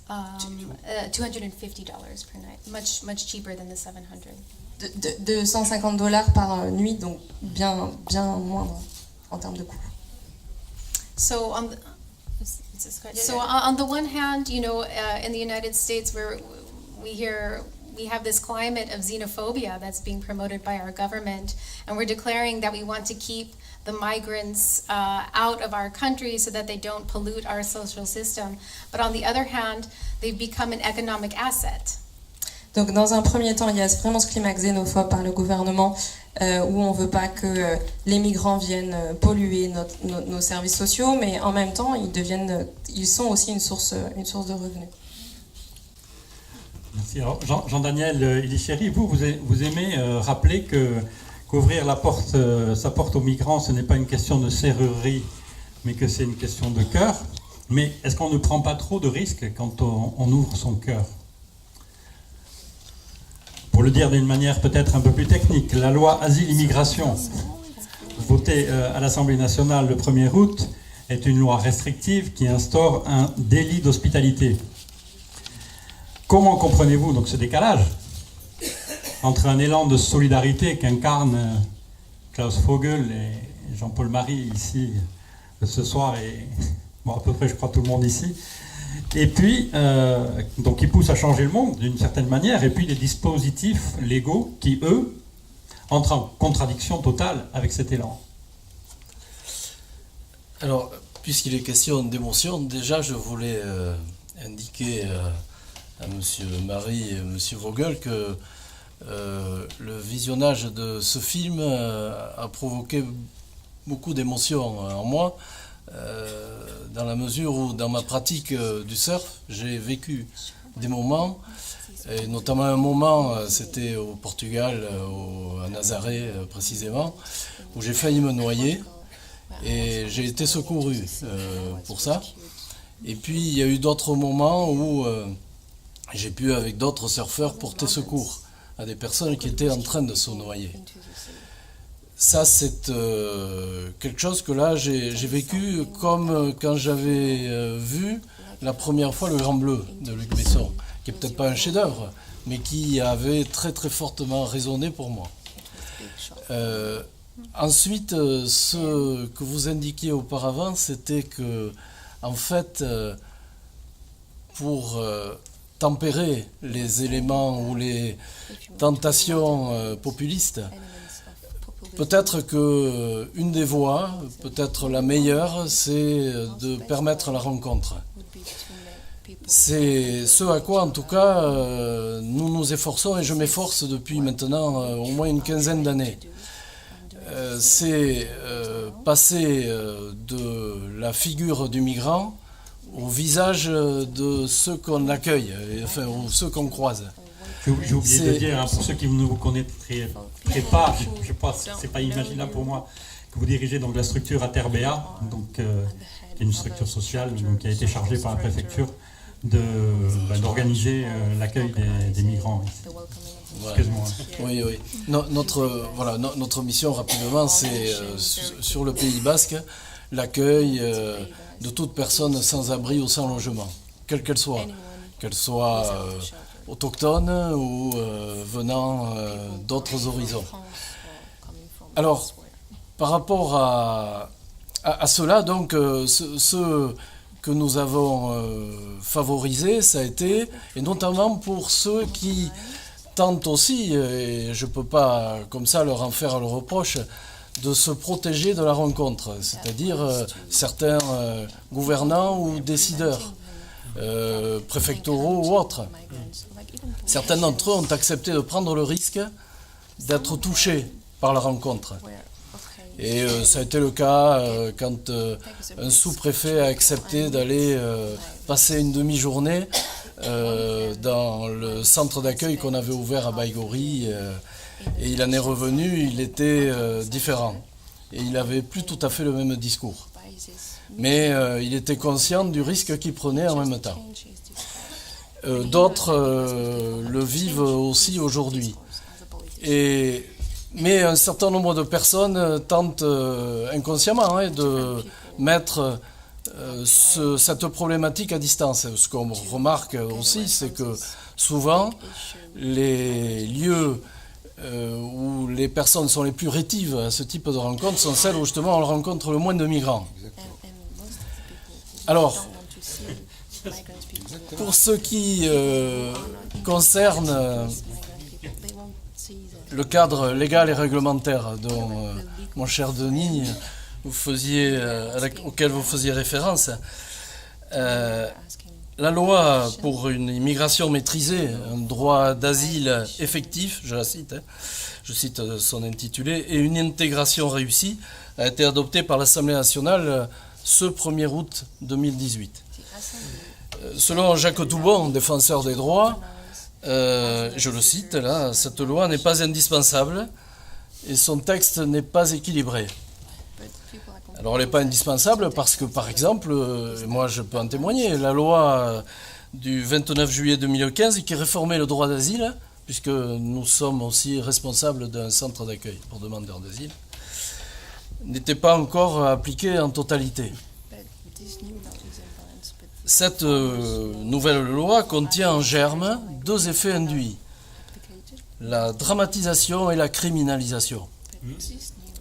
Speaker 7: $250 per night, much cheaper than the $700.
Speaker 5: De $150 par nuit, donc bien moindre en termes de coût.
Speaker 7: So on the one hand, you know, in the United States, we have this climate of xenophobia that's being promoted by our government, and we're declaring that we want to keep the migrants out of our country so that they don't pollute our social system. But on the other hand, they've become an economic asset.
Speaker 5: Donc dans un premier temps, il y a vraiment ce climat xénophobe par le gouvernement où on ne veut pas que les migrants viennent polluer nos services sociaux, mais en même temps, ils sont aussi une source de revenus.
Speaker 1: Merci. Alors, Jean-Daniel Ilichéry, vous aimez rappeler qu'ouvrir sa porte aux migrants, ce n'est pas une question de serrurerie, mais que c'est une question de cœur. Mais est-ce qu'on ne prend pas trop de risques quand on ouvre son cœur ? Pour le dire d'une manière peut-être un peu plus technique, la loi Asile-Immigration, votée à l'Assemblée nationale le 1er août, est une loi restrictive qui instaure un délit d'hospitalité. Comment comprenez-vous donc ce décalage entre un élan de solidarité qu'incarne Klaus Vogel et Jean-Paul Marie ici ce soir, et bon, à peu près je crois tout le monde ici, et puis donc qui pousse à changer le monde d'une certaine manière, et puis des dispositifs légaux qui, eux, entrent en contradiction totale avec cet élan.
Speaker 8: Alors, puisqu'il est question d'émotion, déjà je voulais indiquer à M. Marie et M. Vogel que le visionnage de ce film a provoqué beaucoup d'émotions en moi, dans la mesure où dans ma pratique du surf, j'ai vécu des moments, et notamment un moment, c'était au Portugal, à Nazaré précisément, où j'ai failli me noyer et j'ai été secouru pour ça. Et puis il y a eu d'autres moments où j'ai pu, avec d'autres surfeurs, porter secours à des personnes qui étaient en train de se noyer. Ça, c'est quelque chose que là, j'ai vécu comme quand j'avais vu la première fois Le Grand Bleu de Luc Besson, qui n'est peut-être pas un chef-d'œuvre, mais qui avait très très fortement résonné pour moi. Ensuite, ce que vous indiquiez auparavant, c'était que, en fait, pour tempérer les éléments ou les tentations populistes, peut-être qu'une des voies, peut-être la meilleure, c'est de permettre la rencontre. C'est ce à quoi, en tout cas, nous nous efforçons, et je m'efforce depuis maintenant au moins une quinzaine d'années. C'est passer de la figure du migrant au visage de ceux qu'on accueille, enfin, ou ceux qu'on croise.
Speaker 1: J'ai oublié de dire, hein, pour ceux qui ne vous connaîtraient pas, je pense que ce n'est pas imaginable pour moi, que vous dirigez donc la structure Aterbea, donc, qui est une structure sociale donc, qui a été chargée par la préfecture d'organiser l'accueil des migrants. Excuse-moi.
Speaker 8: Oui, oui. Notre mission, rapidement, c'est sur le Pays Basque, l'accueil de toute personne sans abri ou sans logement, quelle qu'elle soit autochtone ou venant d'autres horizons. Alors, par rapport à cela, donc, ce que nous avons favorisé, ça a été, et notamment pour ceux qui tentent aussi, et je ne peux pas comme ça leur en faire le reproche, de se protéger de la rencontre, c'est-à-dire certains gouvernants ou décideurs, préfectoraux ou autres. Certains d'entre eux ont accepté de prendre le risque d'être touchés par la rencontre. Et ça a été le cas quand un sous-préfet a accepté d'aller passer une demi-journée dans le centre d'accueil qu'on avait ouvert à Baïgori. Et il en est revenu, il était différent. Et il n'avait plus tout à fait le même discours. mais il était conscient du risque qu'il prenait en même temps. D'autres le vivent aussi aujourd'hui. Mais un certain nombre de personnes tentent inconsciemment de mettre cette problématique à distance. Ce qu'on remarque aussi, c'est que souvent, les lieux où les personnes sont les plus rétives à ce type de rencontres sont celles où justement on rencontre le moins de migrants. Alors, pour ce qui concerne le cadre légal et réglementaire dont mon cher Denis auquel vous faisiez référence, la loi pour une immigration maîtrisée, un droit d'asile effectif, je la cite, je cite son intitulé, et une intégration réussie, a été adoptée par l'Assemblée nationale ce 1er août 2018. Selon Jacques Toubon, défenseur des droits, je le cite là, cette loi n'est pas indispensable et son texte n'est pas équilibré. Alors elle n'est pas indispensable parce que, par exemple, moi je peux en témoigner, la loi du 29 juillet 2015 qui réformait le droit d'asile, puisque nous sommes aussi responsables d'un centre d'accueil pour demandeurs d'asile, n'était pas encore appliquée en totalité. Cette nouvelle loi contient en germe 2 effets induits, la dramatisation et la criminalisation.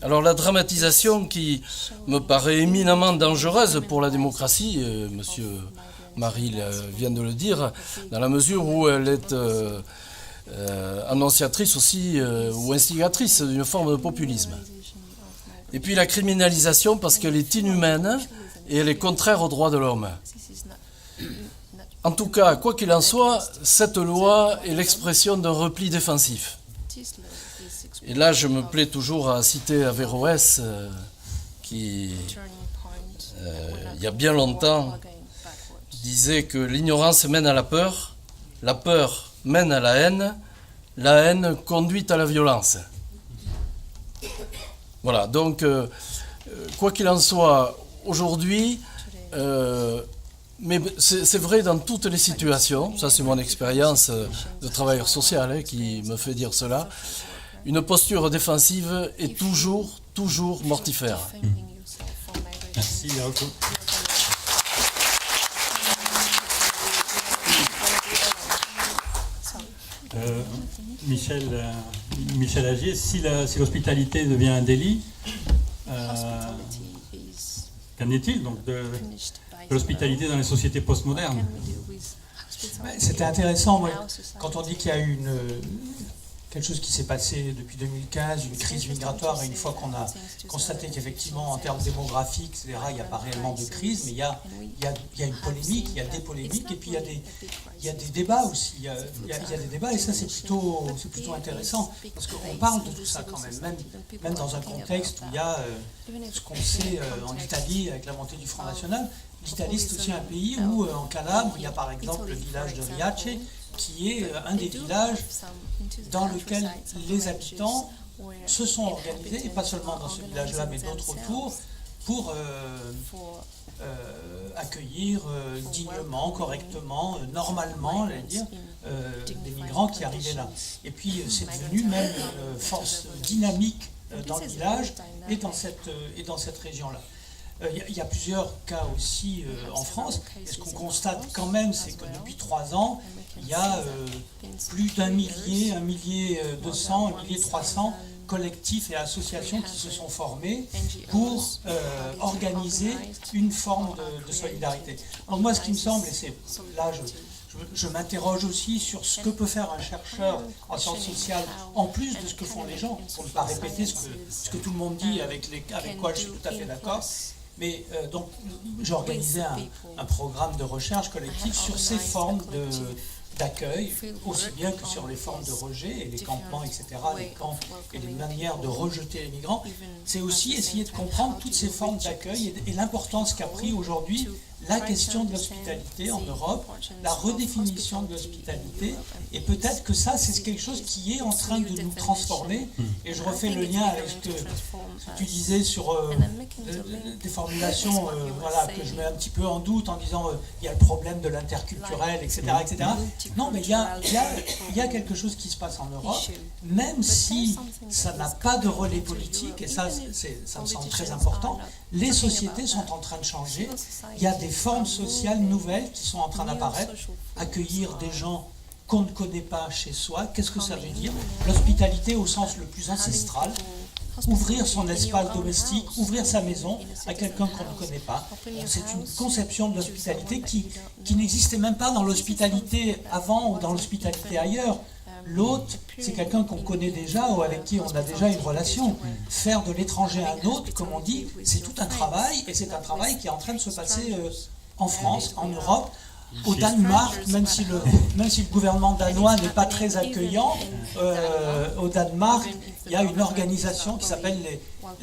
Speaker 8: Alors la dramatisation qui me paraît éminemment dangereuse pour la démocratie, Monsieur Marie vient de le dire, dans la mesure où elle est annonciatrice aussi ou instigatrice d'une forme de populisme. Et puis la criminalisation parce qu'elle est inhumaine et elle est contraire aux droits de l'homme. En tout cas, quoi qu'il en soit, cette loi est l'expression d'un repli défensif. Et là, je me plais toujours à citer Averroès, qui, il y a bien longtemps, disait que l'ignorance mène à la peur mène à la haine conduit à la violence. Voilà, donc, quoi qu'il en soit, aujourd'hui, mais c'est vrai dans toutes les situations, ça c'est mon expérience de travailleur social qui me fait dire cela, une posture défensive est toujours mortifère.
Speaker 1: Merci, Yauko. Michel Agier, si l'hospitalité devient un délit, qu'en est-il donc de l'hospitalité dans les sociétés postmodernes?
Speaker 6: C'était intéressant, moi, quand on dit qu'il y a eu quelque chose qui s'est passé depuis 2015, une crise migratoire, et une fois qu'on a constaté qu'effectivement, en termes démographiques, etc., il n'y a pas réellement de crise, mais il y a une polémique, il y a des polémiques, et puis il y a des débats aussi. Il y a des débats, et ça, c'est plutôt intéressant, parce qu'on parle de tout ça quand même dans un contexte où il y a ce qu'on sait en Italie, avec la montée du Front National. L'Italie, c'est aussi un pays où, en Calabre, il y a par exemple le village de Riace, qui est un des villages dans lequel les habitants se sont organisés, et pas seulement dans ce village-là, mais d'autres autour, pour accueillir dignement, correctement, normalement, des migrants qui arrivaient là. Et puis c'est devenu même une force dynamique dans le village et dans cette région-là. Il y a plusieurs cas aussi en France, et ce qu'on constate quand même, c'est que depuis 3 ans, il y a plus d'1 millier, 1,2 millier, 1,3 collectifs et associations qui se sont formés pour organiser une forme de solidarité. Alors moi, ce qui me semble, et c'est là je m'interroge aussi sur ce que peut faire un chercheur en sciences sociales, en plus de ce que font les gens, pour ne pas répéter ce que tout le monde dit, avec quoi je suis tout à fait d'accord. Mais donc, j'ai organisé un programme de recherche collective sur ces formes d'accueil, aussi bien que sur les formes de rejet et les campements, etc., les camps et les manières de rejeter les migrants. C'est aussi essayer de comprendre toutes ces formes d'accueil et l'importance qu'a pris aujourd'hui la question de l'hospitalité en Europe, la redéfinition de l'hospitalité, et peut-être que ça, c'est quelque chose qui est en train de nous transformer. Et je refais le lien avec ce que tu disais sur des formulations voilà, que je mets un petit peu en doute en disant il y a le problème de l'interculturel, etc., etc. Non, mais il y a quelque chose qui se passe en Europe, même si ça n'a pas de relais politique, et ça me semble très important. Les sociétés sont en train de changer. Il y a des formes sociales nouvelles qui sont en train d'apparaître. Accueillir des gens qu'on ne connaît pas chez soi, qu'est-ce que ça veut dire? L'hospitalité au sens le plus ancestral. Ouvrir son espace domestique, ouvrir sa maison à quelqu'un qu'on ne connaît pas. C'est une conception de l'hospitalité qui n'existait même pas dans l'hospitalité avant ou dans l'hospitalité ailleurs. L'hôte, c'est quelqu'un qu'on connaît déjà ou avec qui on a déjà une relation. Faire de l'étranger un hôte, comme on dit, c'est tout un travail, et c'est un travail qui est en train de se passer en France, en Europe. Au Danemark, même si le gouvernement danois n'est pas très accueillant, au Danemark, il y a une organisation qui s'appelle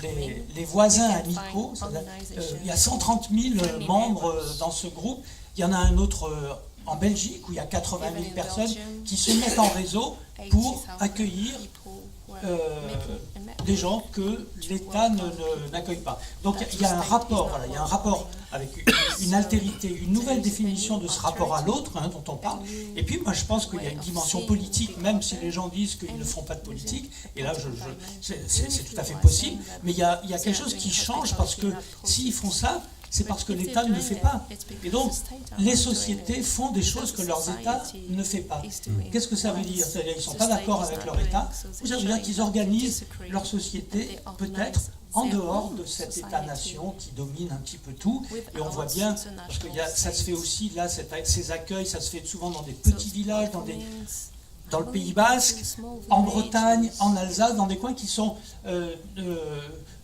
Speaker 6: les voisins amicaux. Il y a 130 000 membres dans ce groupe. Il y en a un autre en Belgique où il y a 80 000 personnes qui se mettent en réseau pour accueillir des gens que l'État n'accueille pas. Donc il y a un rapport, voilà, il y a un rapport avec une altérité, une nouvelle définition de ce rapport à l'autre dont on parle. Et puis moi je pense qu'il y a une dimension politique, même si les gens disent qu'ils ne font pas de politique, et là c'est tout à fait possible, mais il y a quelque chose qui change parce que s'ils font ça, c'est parce que l'État ne le fait pas. Et donc, les sociétés font des choses que leurs États ne font pas. Qu'est-ce que ça veut dire? C'est-à-dire qu'ils ne sont pas d'accord avec leur État, ou ça veut dire qu'ils organisent leur société peut-être en dehors de cet État-nation qui domine un petit peu tout. Et on voit bien, parce que ça se fait aussi, là, ces accueils, ça se fait souvent dans des petits villages, dans le Pays Basque, en Bretagne, en Alsace, dans des coins qui sont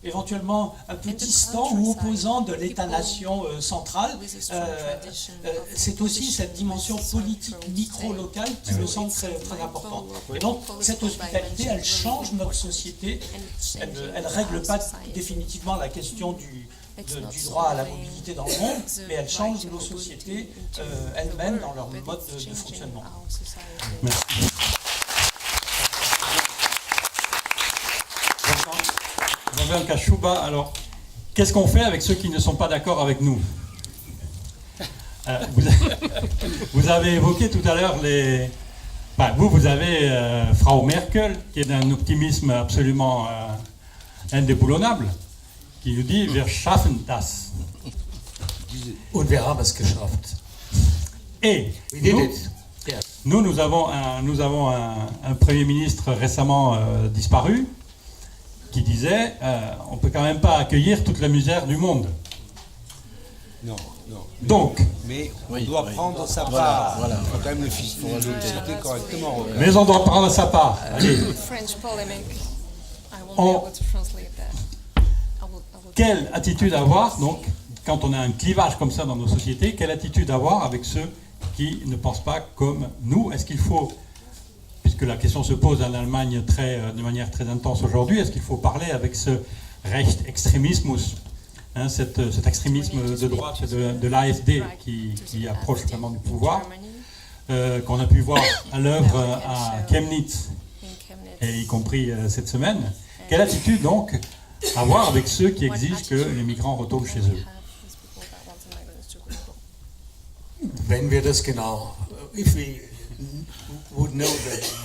Speaker 6: éventuellement un peu distants ou opposants de l'État-nation central. C'est aussi cette dimension politique micro-locale qui me semble très, très importante. Et donc, cette hospitalité, elle change notre société. Elle ne règle pas définitivement la question du droit à la mobilité dans le monde, mais elle change nos sociétés elles-mêmes dans leur mode de fonctionnement.
Speaker 1: Merci. Jean-Bernard Kachouba, alors, qu'est-ce qu'on fait avec ceux qui ne sont pas d'accord avec nous? Vous avez évoqué tout à l'heure vous avez Frau Merkel, qui est d'un optimisme absolument indéboulonnable, qui nous dit « Wir schaffen das ».
Speaker 4: Und wir haben es geschafft.
Speaker 1: Et nous avons un Premier ministre récemment disparu qui disait on ne peut quand même pas accueillir toute la misère du monde.
Speaker 9: Non.
Speaker 1: Donc,
Speaker 9: mais on doit prendre sa part. Voilà. Il faut quand même le fiscalité correctement.
Speaker 1: Mais on doit prendre sa part. Allez. Quelle attitude avoir, donc, quand on a un clivage comme ça dans nos sociétés, quelle attitude avoir avec ceux qui ne pensent pas comme nous? Est-ce qu'il faut, puisque la question se pose en Allemagne de manière très intense aujourd'hui, est-ce qu'il faut parler avec ce Rechtsextremismus, cet extrémisme de droite de l'AfD qui approche vraiment du pouvoir, qu'on a pu voir à l'œuvre à Chemnitz, et y compris cette semaine? Quelle attitude donc avoir avec ceux qui exigent que les migrants retournent chez eux?
Speaker 4: Wenn wir das genau, if we would know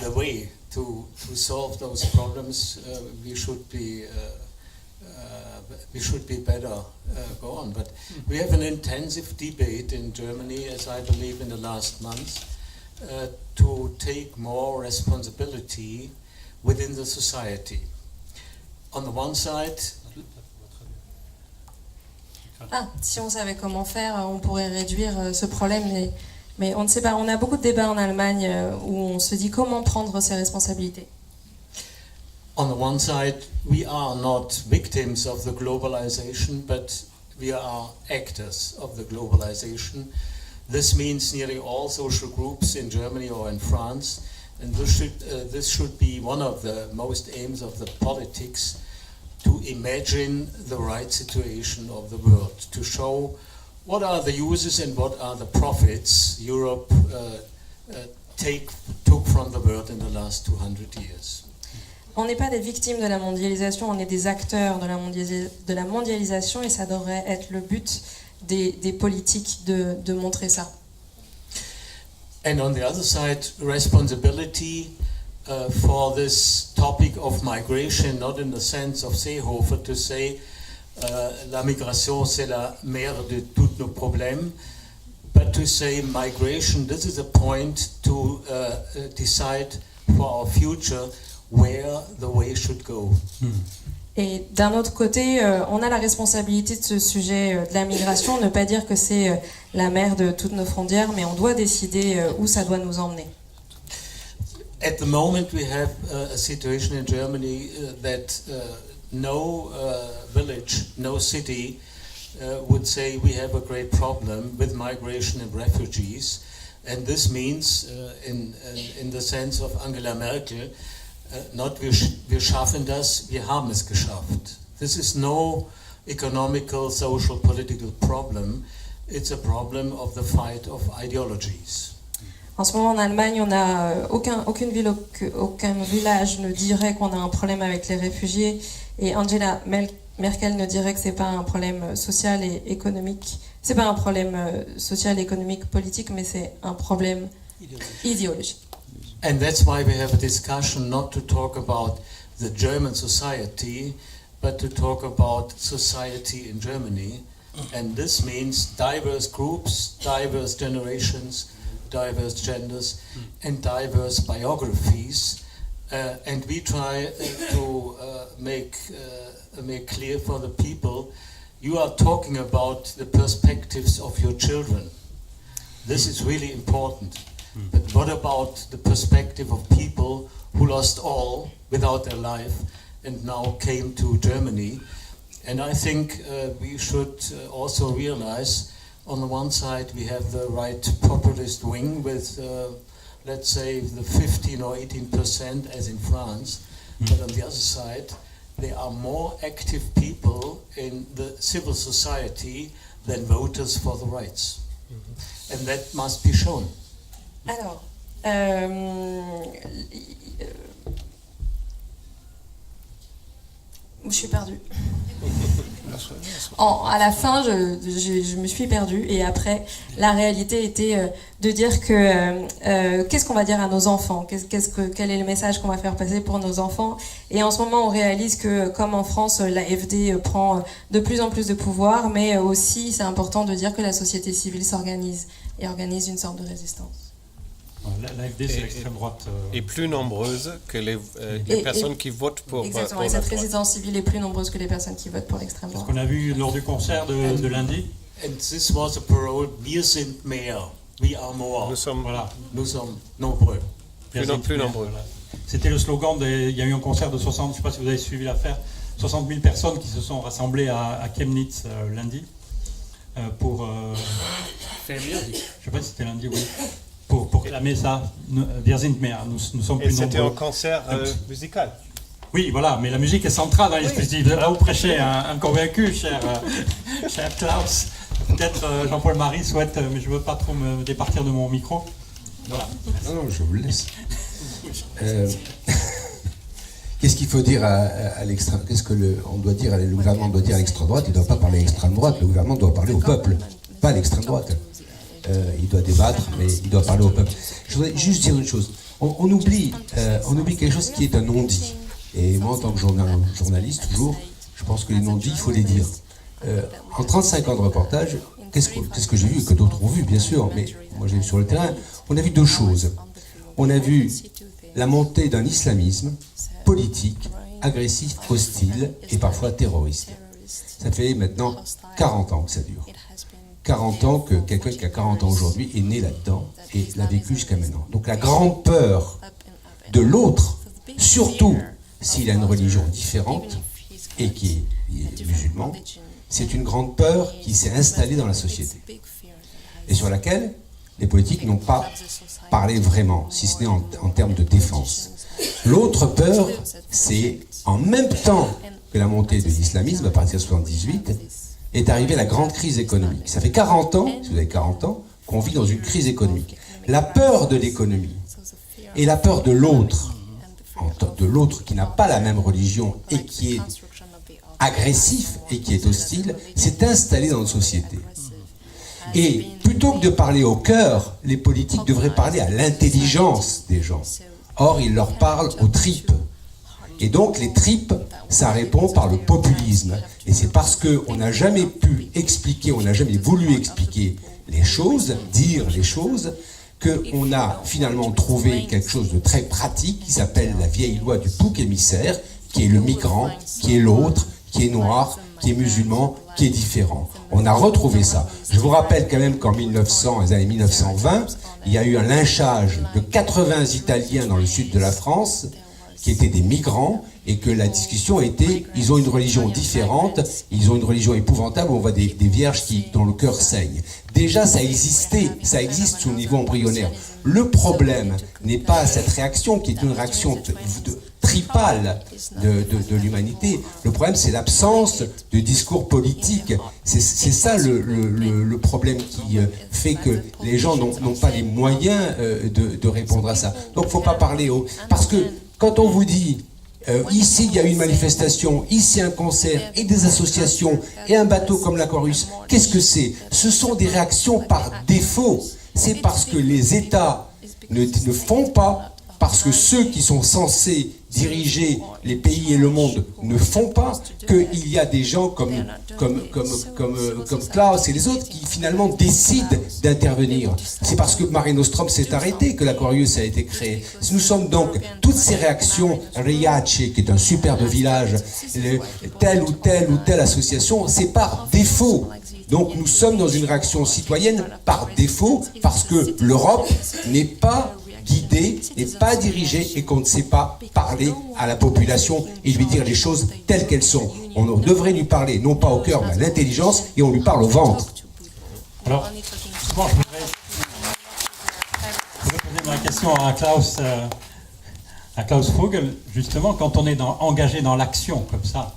Speaker 4: the way to solve those problems, we should be better go on. But we have an intensive debate in Germany, as I believe in the last month, to take more responsibility within the society. On the one side,
Speaker 5: si on savait comment faire, on pourrait réduire ce problème, mais on ne sait pas. On a beaucoup de débats en Allemagne où on se dit comment prendre ses responsabilités.
Speaker 4: On the one side, we are not victims of the globalization, but we are actors of the globalization. This means nearly all social groups in Germany or in France, and this should be one of the most aims of the politics, to imagine the right situation of the world, to show what are the uses and what are the profits Europe took from the world in the last 200 years?
Speaker 5: On n'est pas des victimes de la mondialisation, on est des acteurs de la mondialisation et ça devrait être le but des politiques de montrer ça.
Speaker 4: And on the other side, responsibility for this topic of migration, not in the sense of Seehofer to say la migration c'est la mère de tous nos problèmes, but to say migration, this is a point to decide for our future where the way should go.
Speaker 5: Et d'un autre côté, on a la responsabilité de ce sujet de la migration, ne pas dire que c'est la mère de toutes nos frontières, mais on doit décider où ça doit nous emmener.
Speaker 4: At the moment we have a situation in Germany that no village, no city would say we have a great problem with migration and refugees, and this means in the sense of Angela Merkel, not wir schaffen das, wir haben es geschafft. This is no economical, social, political problem. It's a problem of the fight of ideologies.
Speaker 5: En ce moment en Allemagne, on a aucune ville, aucun village ne dirait qu'on a un problème avec les réfugiés, et Angela Merkel ne dirait que c'est pas un problème social et économique. C'est pas un problème social, économique, politique, mais c'est un problème idéologique.
Speaker 4: And that's why we have a discussion not to talk about the German society, but to talk about society in Germany. And this means diverse groups, diverse generations, diverse genders, and diverse biographies. And we try to make clear for the people, you are talking about the perspectives of your children. This is really important. But what about the perspective of people who lost all without their life and now came to Germany? And I think we should also realize, on the one side we have the right populist wing with, let's say, the 15 or 18% as in France, but on the other side there are more active people in the civil society than voters for the rights. And that must be shown.
Speaker 5: Alors, je suis perdue. À la fin, je me suis perdue, et après, la réalité était de dire que qu'est-ce qu'on va dire à nos enfants, quel est le message qu'on va faire passer pour nos enfants. Et en ce moment, on réalise que, comme en France, l'AfD prend de plus en plus de pouvoir, mais aussi, c'est important de dire que la société civile s'organise et organise une sorte de résistance.
Speaker 1: L'AfD, c'est l'extrême droite.
Speaker 2: Et plus nombreuse que les personnes qui votent pour.
Speaker 5: Exactement,
Speaker 2: pour
Speaker 5: et
Speaker 2: la
Speaker 5: cette
Speaker 2: droite.
Speaker 5: résistance civile est plus nombreuse que les personnes qui votent pour l'extrême droite.
Speaker 1: Ce qu'on a vu lors du concert de lundi.
Speaker 4: And this was a parole, wir sind mehr, we are more.
Speaker 2: Nous sommes
Speaker 4: Nous sommes nombreux.
Speaker 2: plus nombreux.
Speaker 1: Voilà. C'était le slogan, il y a eu un concert de 60, je ne sais pas si vous avez suivi l'affaire, 60 000 personnes qui se sont rassemblées à Chemnitz lundi pour... je ne sais pas si c'était lundi, oui. Pour clamer ça, wir sind mehr, nous sommes plus nombreux.
Speaker 2: Et c'était un concert musical.
Speaker 1: Oui, voilà, mais la musique est centrale dans les dispositifs. Là, vous prêchez un convaincu, cher Klaus. Peut-être Jean-Paul-Marie souhaite, mais je ne veux pas trop me départir de mon micro. Voilà.
Speaker 3: Non, je vous le laisse. Qu'est-ce qu'il faut dire à l'extrême? Qu'est-ce que le gouvernement doit dire à l'extrême droite? Il ne doit pas parler à l'extrême droite, le gouvernement doit parler au peuple, pas à l'extrême droite. Il doit débattre, mais il doit parler au peuple. Je voudrais juste dire une chose. On oublie quelque chose qui est un non-dit. Et moi, en tant que journaliste, toujours, je pense que les non-dits, il faut les dire. En 35 ans de reportage, qu'est-ce que j'ai vu, que d'autres ont vu, bien sûr, mais moi j'ai vu sur le terrain, on a vu deux choses. On a vu la montée d'un islamisme politique, agressif, hostile et parfois terroriste. Ça fait maintenant 40 ans que ça dure. 40 ans que quelqu'un qui a 40 ans aujourd'hui est né là-dedans et l'a vécu jusqu'à maintenant. Donc la grande peur de l'autre, surtout s'il a une religion différente et qui est musulman, c'est une grande peur qui s'est installée dans la société et sur laquelle les politiques n'ont pas parlé vraiment, si ce n'est en termes de défense. L'autre peur, c'est en même temps que la montée de l'islamisme à partir de 1978, est arrivée la grande crise économique. Ça fait 40 ans, si vous avez 40 ans, qu'on vit dans une crise économique. La peur de l'économie et la peur de l'autre qui n'a pas la même religion et qui est agressif et qui est hostile, s'est installée dans notre société. Et plutôt que de parler au cœur, les politiques devraient parler à l'intelligence des gens. Or, ils leur parlent aux tripes. Et donc, les tripes, ça répond par le populisme. Et c'est parce qu'on n'a jamais pu expliquer, on n'a jamais voulu expliquer les choses, dire les choses, qu'on a finalement trouvé quelque chose de très pratique qui s'appelle la vieille loi du bouc émissaire, qui est le migrant, qui est l'autre, qui est noir, qui est musulman, qui est différent. On a retrouvé ça. Je vous rappelle quand même qu'en les années 1920, il y a eu un lynchage de 80 Italiens dans le sud de la France, qui étaient des migrants, et que la discussion était, ils ont une religion différente, ils ont une religion épouvantable, on voit des vierges dont le cœur saigne. Déjà, ça existait, ça existe sous le niveau embryonnaire. Le problème n'est pas cette réaction, qui est une réaction tripale de l'humanité. Le problème, c'est l'absence de discours politique. C'est ça le problème qui fait que les gens n'ont pas les moyens de répondre à ça. Donc, il ne faut pas parler parce que quand on vous dit ici il y a une manifestation, ici un concert et des associations et un bateau comme l'Aquarius, qu'est-ce que c'est? Ce sont des réactions par défaut. C'est parce que les États ne font pas, parce que ceux qui sont censés diriger les pays et le monde ne font pas, qu'il y a des gens comme Klaus et les autres qui finalement décident d'intervenir. C'est parce que Mare Nostrum s'est arrêté que l'Aquarius a été créé. Nous sommes donc, toutes ces réactions, Riace, qui est un superbe village, telle ou telle association, c'est par défaut. Donc nous sommes dans une réaction citoyenne par défaut, parce que l'Europe n'est pas guidée, n'est pas dirigée et qu'on ne sait pas parler à la population et lui dire les choses telles qu'elles sont. On devrait lui parler non pas au cœur mais à l'intelligence et on lui parle au ventre.
Speaker 1: Alors, souvent, je voudrais poser ma question à Klaus Vogel, justement, quand on est engagé dans l'action comme ça,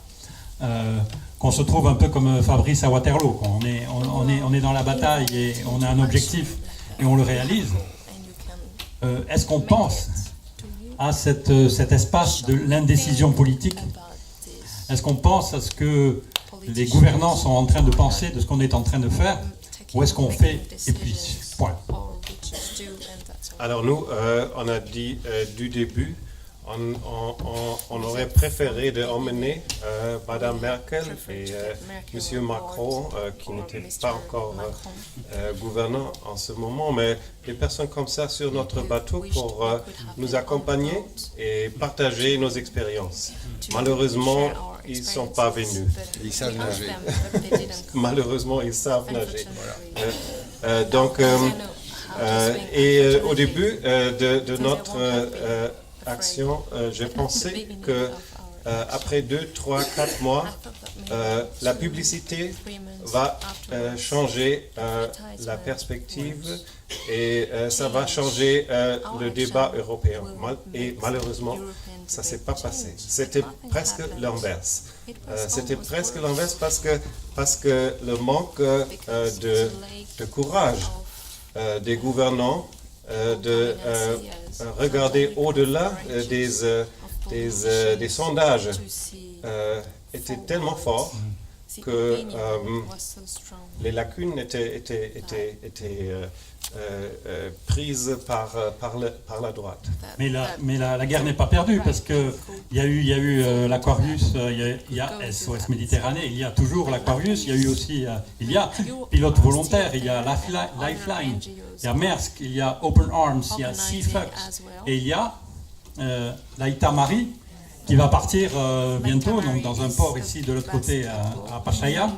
Speaker 1: qu'on se trouve un peu comme Fabrice à Waterloo, quoi. On est dans la bataille et on a un objectif et on le réalise. Est-ce qu'on pense à cet espace de l'indécision politique? Est-ce qu'on pense à ce que les gouvernants sont en train de penser de ce qu'on est en train de faire? Ou est-ce qu'on fait et puis point?
Speaker 2: Alors nous, on a dit du début, on aurait préféré d'emmener Madame Merkel et Monsieur Macron, qui n'était pas encore gouvernant en ce moment, mais des personnes comme ça sur notre bateau pour nous accompagner et partager nos expériences. Malheureusement, ils ne sont pas venus.
Speaker 9: Ils savent nager.
Speaker 2: Malheureusement, ils savent nager. Au début de notre action, j'ai pensé que après 2, 3, 4 mois, la publicité va changer la perspective et ça va changer le débat européen. Et malheureusement, ça ne s'est pas passé. C'était presque l'inverse. C'était presque l'inverse parce que le manque de courage des gouvernants de regarder au-delà des sondages était tellement fort que les lacunes étaient prises par la droite.
Speaker 1: Mais la guerre n'est pas perdue parce que il y a eu l'Aquarius, il y a SOS Méditerranée, il y a toujours l'Aquarius, il y a eu aussi Pilote Volontaire, il y a Lifeline, il y a Maersk, il y a Open Arms, il y a Seafox et il y a l'Aïta Marie qui va partir bientôt donc dans un port ici de l'autre côté à Pachaia,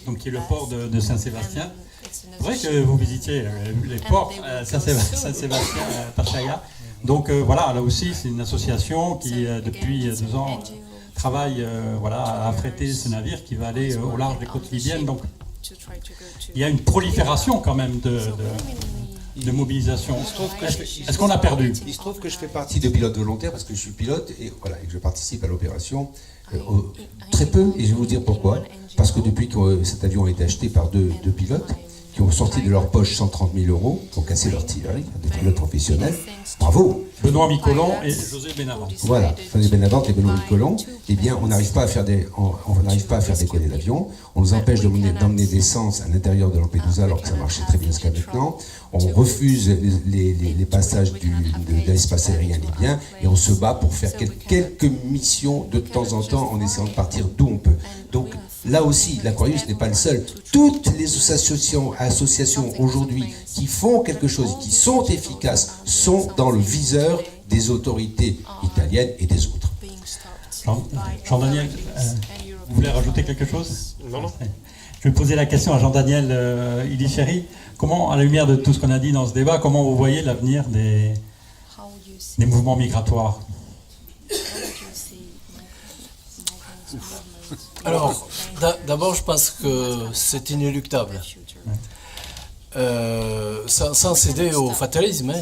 Speaker 1: donc qui est le port de Saint-Sébastien. C'est vrai que vous visitiez les ports Saint-Sébastien, Pachaia. Donc voilà, là aussi c'est une association qui depuis 2 ans travaille à affréter ce navire qui va aller au large des côtes libyennes. Donc il y a une prolifération quand même de mobilisation.
Speaker 9: Il se trouve que
Speaker 1: Est-ce qu'on a perdu?
Speaker 3: Il se trouve que je fais partie des pilotes volontaires parce que je suis pilote et, voilà, et que je participe à l'opération très peu, et je vais vous dire pourquoi. Parce que depuis que cet avion a été acheté par deux pilotes qui ont sorti de leur poche 130 000 euros pour casser l'artillerie, des pilotes professionnels, bravo.
Speaker 1: Benoît Micolon et José Benavent.
Speaker 3: Voilà, José Benavent et Benoît Micolon, eh bien, on n'arrive pas à faire décoller l'avion, on nous empêche d'emmener des l'essence à l'intérieur de Lampedusa alors que ça marchait très bien jusqu'à maintenant, on refuse les passages de l'espace aérien libyen et on se bat pour faire quelques missions de temps en temps en essayant de partir d'où on peut. Donc là aussi, l'Aquarius n'est pas le seul. Toutes les associations aujourd'hui qui font quelque chose, qui sont efficaces, sont dans le viseur des autorités italiennes et des autres.
Speaker 1: Jean-Daniel, vous voulez rajouter quelque chose?
Speaker 2: Non.
Speaker 1: Je vais poser la question à Jean-Daniel Ilichéry. Comment, à la lumière de tout ce qu'on a dit dans ce débat, comment vous voyez l'avenir des mouvements migratoires?
Speaker 8: Alors, d'abord, je pense que c'est inéluctable. Sans céder au fatalisme,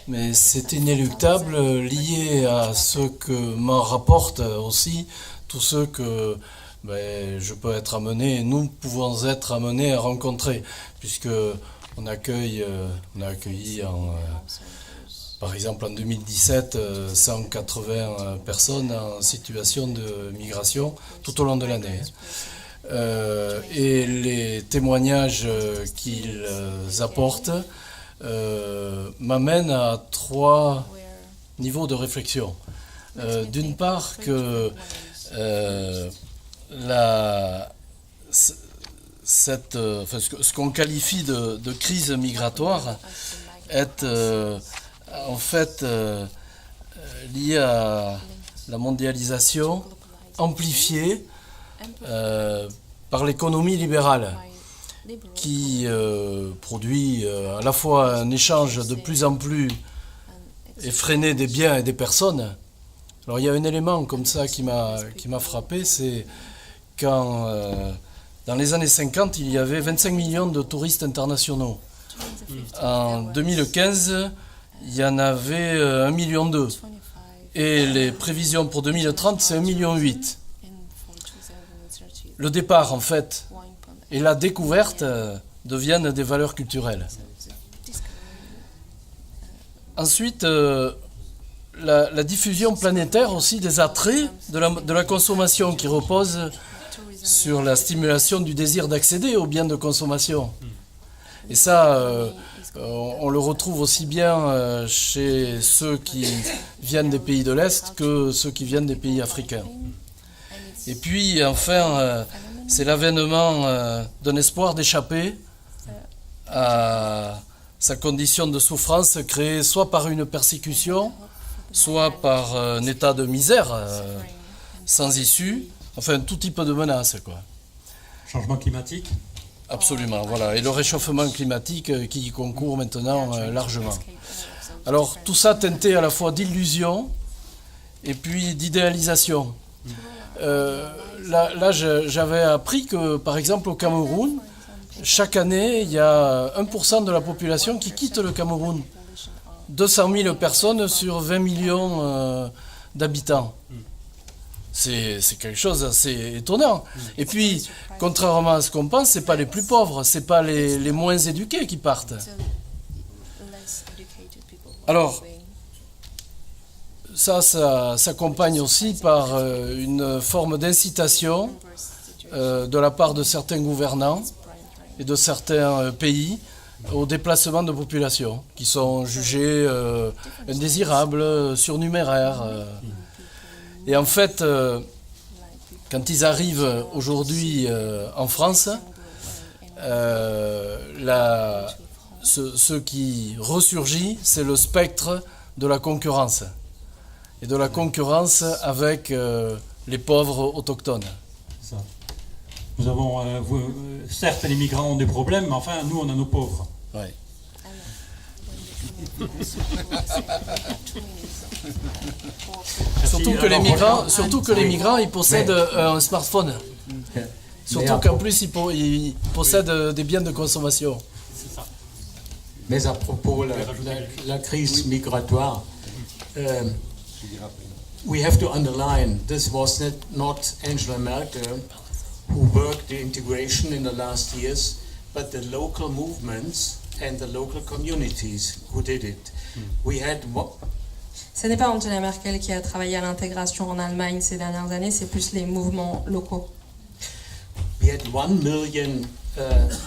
Speaker 8: mais c'est inéluctable, lié à ce que m'en rapportent aussi tous ceux que je peux être amené, nous pouvons être amenés à rencontrer, puisque on a accueilli par exemple en 2017 180 personnes en situation de migration tout au long de l'année. Et les témoignages qu'ils apportent m'amènent à 3 niveaux de réflexion. D'une part que ce qu'on qualifie de crise migratoire est en fait lié à la mondialisation amplifiée par l'économie libérale qui produit à la fois un échange de plus en plus effréné des biens et des personnes. Alors il y a un élément comme ça qui m'a frappé, c'est quand dans les années 50 il y avait 25 millions de touristes internationaux. En 2015 il y en avait 1,2 million. Et les prévisions pour 2030, c'est 1,8 million. Le départ, en fait, et la découverte deviennent des valeurs culturelles. Ensuite, la diffusion planétaire aussi des attraits de la consommation qui repose sur la stimulation du désir d'accéder aux biens de consommation. Et ça, on le retrouve aussi bien chez ceux qui viennent des pays de l'Est que ceux qui viennent des pays africains. Et puis, enfin, c'est l'avènement d'un espoir d'échapper à sa condition de souffrance créée soit par une persécution, soit par un état de misère sans issue, enfin tout type de menace, quoi.
Speaker 1: Changement climatique?
Speaker 8: Absolument, voilà. Et le réchauffement climatique qui y concourt maintenant largement. Alors tout ça teinté à la fois d'illusion et puis d'idéalisation. Là j'avais appris que par exemple au Cameroun, chaque année il y a 1% de la population qui quitte le Cameroun. 200 000 personnes sur 20 millions d'habitants. C'est quelque chose d'assez étonnant. Et puis, contrairement à ce qu'on pense, c'est pas les plus pauvres, c'est pas les moins éduqués qui partent. Alors, ça s'accompagne aussi par une forme d'incitation de la part de certains gouvernants et de certains pays au déplacement de populations qui sont jugés indésirables, surnuméraires. Et en fait, quand ils arrivent aujourd'hui en France, ce qui ressurgit, c'est le spectre de la concurrence. Et de la concurrence avec les pauvres autochtones.
Speaker 1: Ça. Nous avons, certes, les migrants ont des problèmes, mais enfin, nous, on a nos pauvres.
Speaker 8: Oui. Surtout que les migrants, ils possèdent un smartphone. Surtout qu'en plus, ils possèdent des biens de consommation.
Speaker 1: C'est ça.
Speaker 4: Mais à propos de la crise migratoire, we have to underline this was not Angela Merkel who worked the integration in the last years, but the local movements and the local communities who did it. We had
Speaker 5: Ce n'est pas Angela Merkel qui a travaillé à l'intégration en Allemagne ces dernières années, c'est plus les mouvements locaux.
Speaker 4: We had 1 million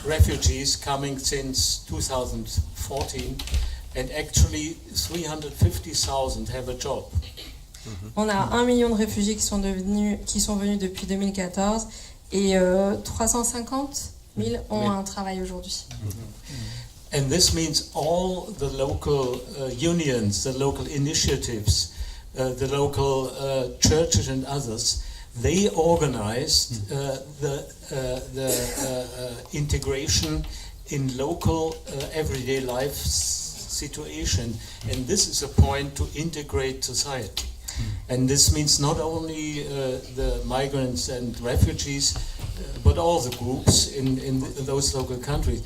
Speaker 4: refugees coming since 2014, and actually 350,000 have a job.
Speaker 5: On a 1 million de réfugiés qui sont venus depuis 2014 et 350 000 ont un travail aujourd'hui.
Speaker 4: And this means all the local unions, the local initiatives, the local churches and others, they organized the integration in local everyday life situation, and this is a point to integrate society. And this means not only the migrants and refugees, but all the groups in those local countries.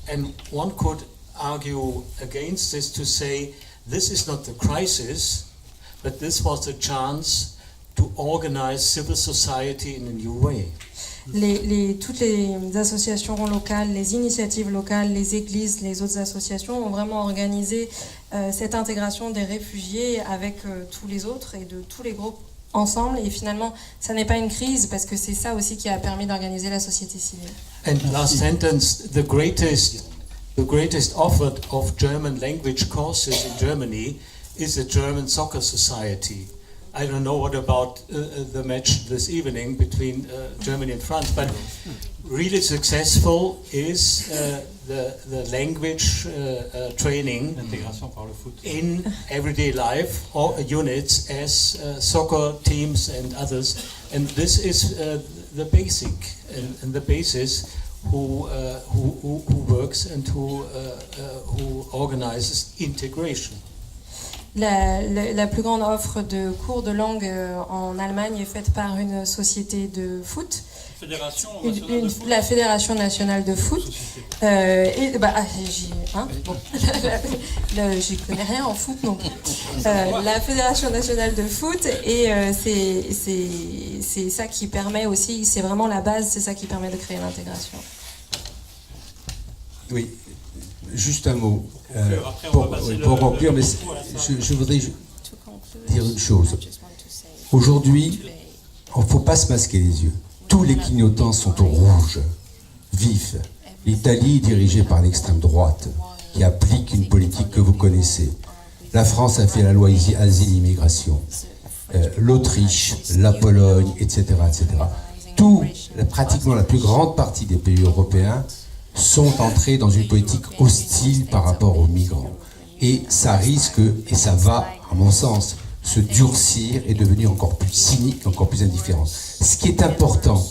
Speaker 4: And one could argue against this to say this is not the crisis, but this was a chance to organize civil society in a new way.
Speaker 5: Toutes les associations locales, les initiatives locales, les églises, les autres associations ont vraiment organisé cette intégration des réfugiés avec tous les autres et de tous les groupes ensemble. Et finalement, ça n'est pas une crise parce que c'est ça aussi qui a permis d'organiser la société civile.
Speaker 4: And last sentence, the greatest offer of German language courses in Germany is the German Soccer Society. I don't know what about the match this evening between Germany and France, but really successful is the language training in everyday life or units as soccer teams and others, and this is the basic and the basis who works and who organizes integration.
Speaker 5: La plus grande offre de cours de langue en Allemagne est faite par une société de foot, la Fédération nationale de foot. J'y connais rien en foot, donc la Fédération nationale de foot, et c'est ça qui permet aussi, c'est vraiment la base, c'est ça qui permet de créer l'intégration.
Speaker 3: Oui, juste un mot. Pour conclure, mais je voudrais dire une chose. Aujourd'hui, il ne faut pas se masquer les yeux. Tous les clignotants sont au rouge, vif. L'Italie est dirigée par l'extrême droite, qui applique une politique que vous connaissez. La France a fait la loi asile-immigration. L'Autriche, la Pologne, etc., etc. Pratiquement la plus grande partie des pays européens sont entrés dans une politique hostile par rapport aux migrants. Et ça risque, et ça va, à mon sens, se durcir et devenir encore plus cynique, encore plus indifférent. Ce qui est important,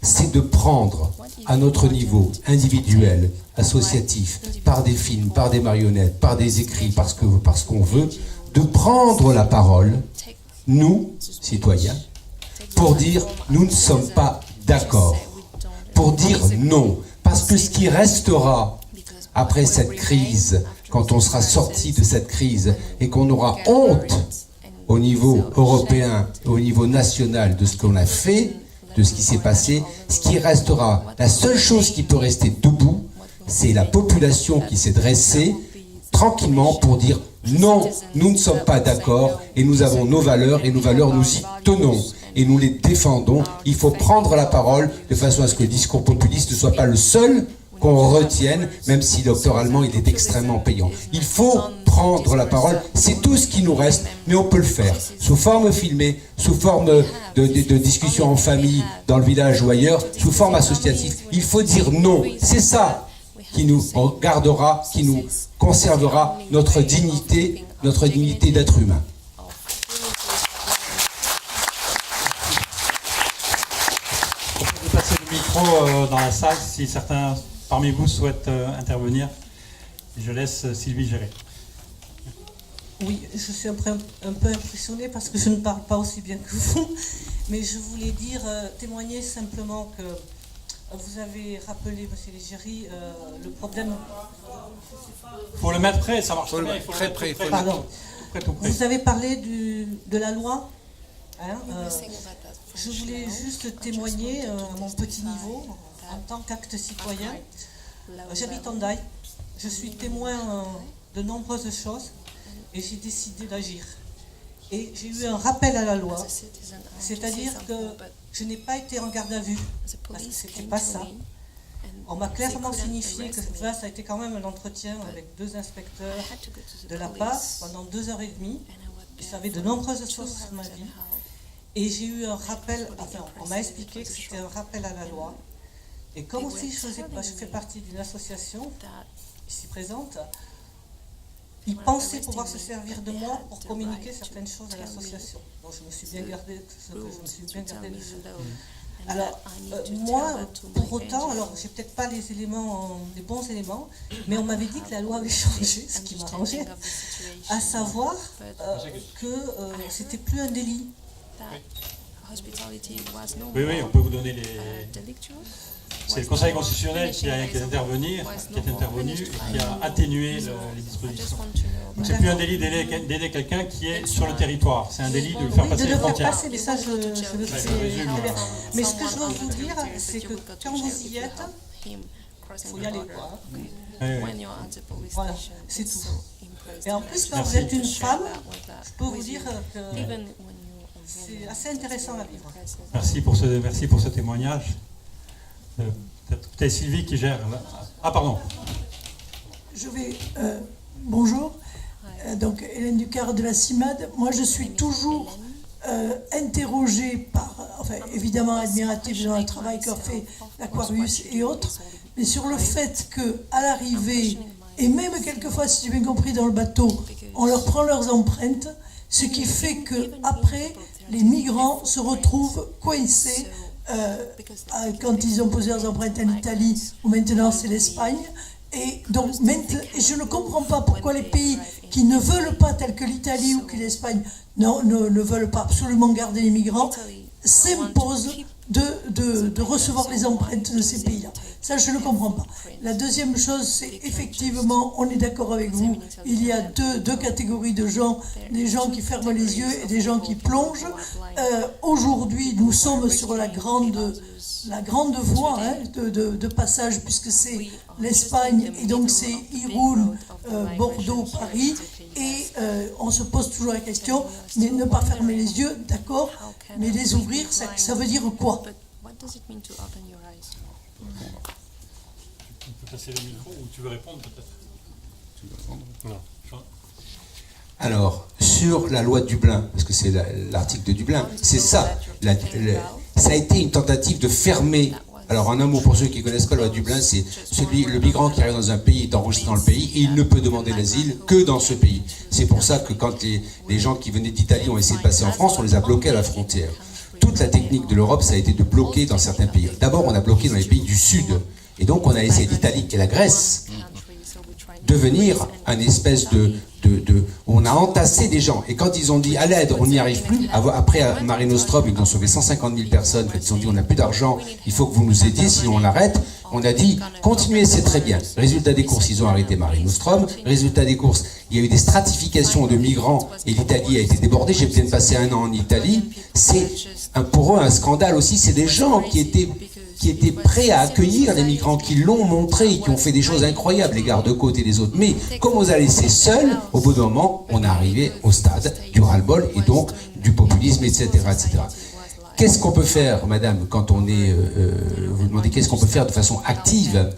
Speaker 3: c'est de prendre à notre niveau individuel, associatif, par des films, par des marionnettes, par des écrits, parce qu'on veut, de prendre la parole, nous, citoyens, pour dire nous ne sommes pas d'accord, pour dire non. Parce que ce qui restera après cette crise, quand on sera sorti de cette crise et qu'on aura honte au niveau européen, au niveau national de ce qu'on a fait, de ce qui s'est passé, ce qui restera, la seule chose qui peut rester debout, c'est la population qui s'est dressée tranquillement pour dire non, nous ne sommes pas d'accord et nous avons nos valeurs et nos valeurs nous y tenons. Et nous les défendons. Il faut prendre la parole de façon à ce que le discours populiste ne soit pas le seul qu'on retienne, même si Dr Allemand il est extrêmement payant. Il faut prendre la parole, c'est tout ce qui nous reste, mais on peut le faire sous forme filmée, sous forme de discussion en famille, dans le village ou ailleurs, sous forme associative. Il faut dire non. C'est ça qui nous gardera, qui nous conservera notre dignité d'être humain.
Speaker 1: Dans la salle, si certains parmi vous souhaitent intervenir. Je laisse Sylvie gérer.
Speaker 10: Oui, je suis un peu impressionnée parce que je ne parle pas aussi bien que vous, mais je voulais témoigner simplement que vous avez rappelé, monsieur Légéry, le problème.
Speaker 1: Pour le mettre près, ça marche très bien. Il faut
Speaker 9: Très
Speaker 1: le mettre
Speaker 9: près,
Speaker 1: tout près.
Speaker 10: Pardon.
Speaker 1: Tout près, tout près.
Speaker 10: Vous avez parlé de la loi. Hein, je voulais juste témoigner à mon petit niveau, en tant qu'acte citoyen. J'habite en Daï. Je suis témoin de nombreuses choses et j'ai décidé d'agir. Et j'ai eu un rappel à la loi, c'est-à-dire que je n'ai pas été en garde à vue, parce que c'était pas ça. On m'a clairement signifié que ça a été quand même un entretien avec 2 inspecteurs de la PAF pendant 2h30. Ils savaient de nombreuses choses sur ma vie. Et j'ai eu un rappel, enfin, on m'a expliqué que c'était un rappel à la loi. Et comme aussi je fais partie d'une association ici présente, ils pensaient pouvoir se servir de moi pour communiquer certaines choses à l'association. Donc je me suis bien gardé de ça. Alors, moi, pour autant, alors j'ai peut-être pas les bons éléments, mais on m'avait dit que la loi avait changé, ce qui m'arrangeait, à savoir que c'était plus un délit.
Speaker 1: Oui, on peut vous donner les... C'est le Conseil constitutionnel qui est intervenu et qui a atténué les dispositions. Donc c'est plus un délit d'aider quelqu'un qui est sur le territoire, c'est un délit de le faire passer les frontières.
Speaker 10: Passer, mais ça je le sais très bien. Mais ce que je veux vous dire, c'est que quand vous y êtes, il faut y aller, quoi. Voilà, c'est tout. Et en plus, quand vous êtes une femme, je peux vous dire que c'est assez intéressant à vivre.
Speaker 1: Merci pour ce témoignage. Peut-être Sylvie qui gère. Ah, pardon.
Speaker 11: Je vais. Bonjour. Donc, Hélène Ducard de la CIMAD. Moi, je suis toujours interrogée par. Enfin, évidemment, admirative dans le travail qu'a fait l'Aquarius et autres, mais sur le fait qu'à l'arrivée, et même quelquefois, si j'ai bien compris, dans le bateau, on leur prend leurs empreintes, ce qui fait qu'après, les migrants se retrouvent coincés. Quand ils ont posé leurs empreintes en Italie, ou maintenant c'est l'Espagne. Et donc, je ne comprends pas pourquoi les pays qui ne veulent pas, tels que l'Italie ou que l'Espagne, ne veulent pas absolument garder les migrants, s'imposent de recevoir les empreintes de ces pays-là. Ça, je ne comprends pas. La deuxième chose, c'est effectivement, on est d'accord avec vous, il y a deux catégories de gens, des gens qui ferment les yeux et des gens qui plongent. Aujourd'hui, nous sommes sur la grande voie de passage, puisque c'est l'Espagne, et donc c'est Irún, Bordeaux, Paris, et on se pose toujours la question, mais ne pas fermer les yeux, d'accord, mais les ouvrir, ça veut dire quoi?
Speaker 1: Tu peux passer le micro ou tu veux répondre peut-être? Tu veux répondre? Non.
Speaker 3: Alors, sur la loi de Dublin, parce que c'est l'article de Dublin, c'est ça. Ça a été une tentative de fermer. Alors, en un mot, pour ceux qui ne connaissent pas la loi de Dublin, c'est le migrant qui arrive dans un pays est enregistré dans le pays et il ne peut demander l'asile que dans ce pays. C'est pour ça que quand les gens qui venaient d'Italie ont essayé de passer en France, on les a bloqués à la frontière. Toute la technique de l'Europe, ça a été de bloquer dans certains pays. D'abord, on a bloqué dans les pays du Sud. Et donc, on a essayé l'Italie et la Grèce devenir un espèce on a entassé des gens. Et quand ils ont dit à l'aide, on n'y arrive plus, après à Mare Nostrum, ils ont sauvé 150 000 personnes, quand ils ont dit on n'a plus d'argent, il faut que vous nous aidiez, sinon on arrête, on a dit continuez, c'est très bien. Résultat des courses, ils ont arrêté Mare Nostrum. Résultat des courses, il y a eu des stratifications de migrants et l'Italie a été débordée. J'ai peut-être passé un an en Italie. C'est pour eux un scandale aussi. C'est des gens qui étaient prêts à accueillir les migrants, qui l'ont montré, qui ont fait des choses incroyables, les gardes-côtes et les autres. Mais comme on les a laissés seuls, au bout d'un moment, on est arrivé au stade du ras-le-bol et donc du populisme, etc. etc. Qu'est-ce qu'on peut faire, madame, quand on est... vous demandez qu'est-ce qu'on peut faire de façon active?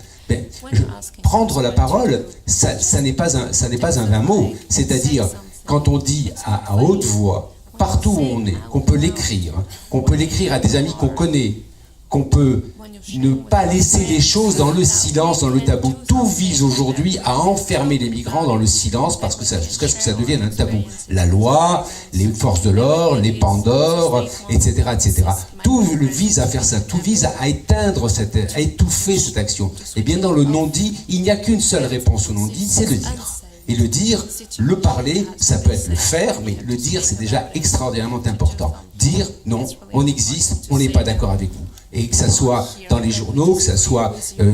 Speaker 3: Prendre la parole, ça n'est pas un vain mot. C'est-à-dire, quand on dit à haute voix, partout où on est, qu'on peut l'écrire à des amis qu'on connaît, qu'on peut ne pas laisser les choses dans le silence, dans le tabou. Tout vise aujourd'hui à enfermer les migrants dans le silence parce que jusqu'à ce que ça devienne un tabou. La loi, les forces de l'ordre, les Pandores, etc., etc. Tout vise à faire ça, tout vise à éteindre à étouffer cette action. Et bien dans le non-dit, il n'y a qu'une seule réponse au non-dit, c'est le dire. Et le dire, le parler, ça peut être le faire, mais le dire, c'est déjà extraordinairement important. Dire, non, on existe, on n'est pas d'accord avec vous. Et que ça soit dans les journaux, que ça soit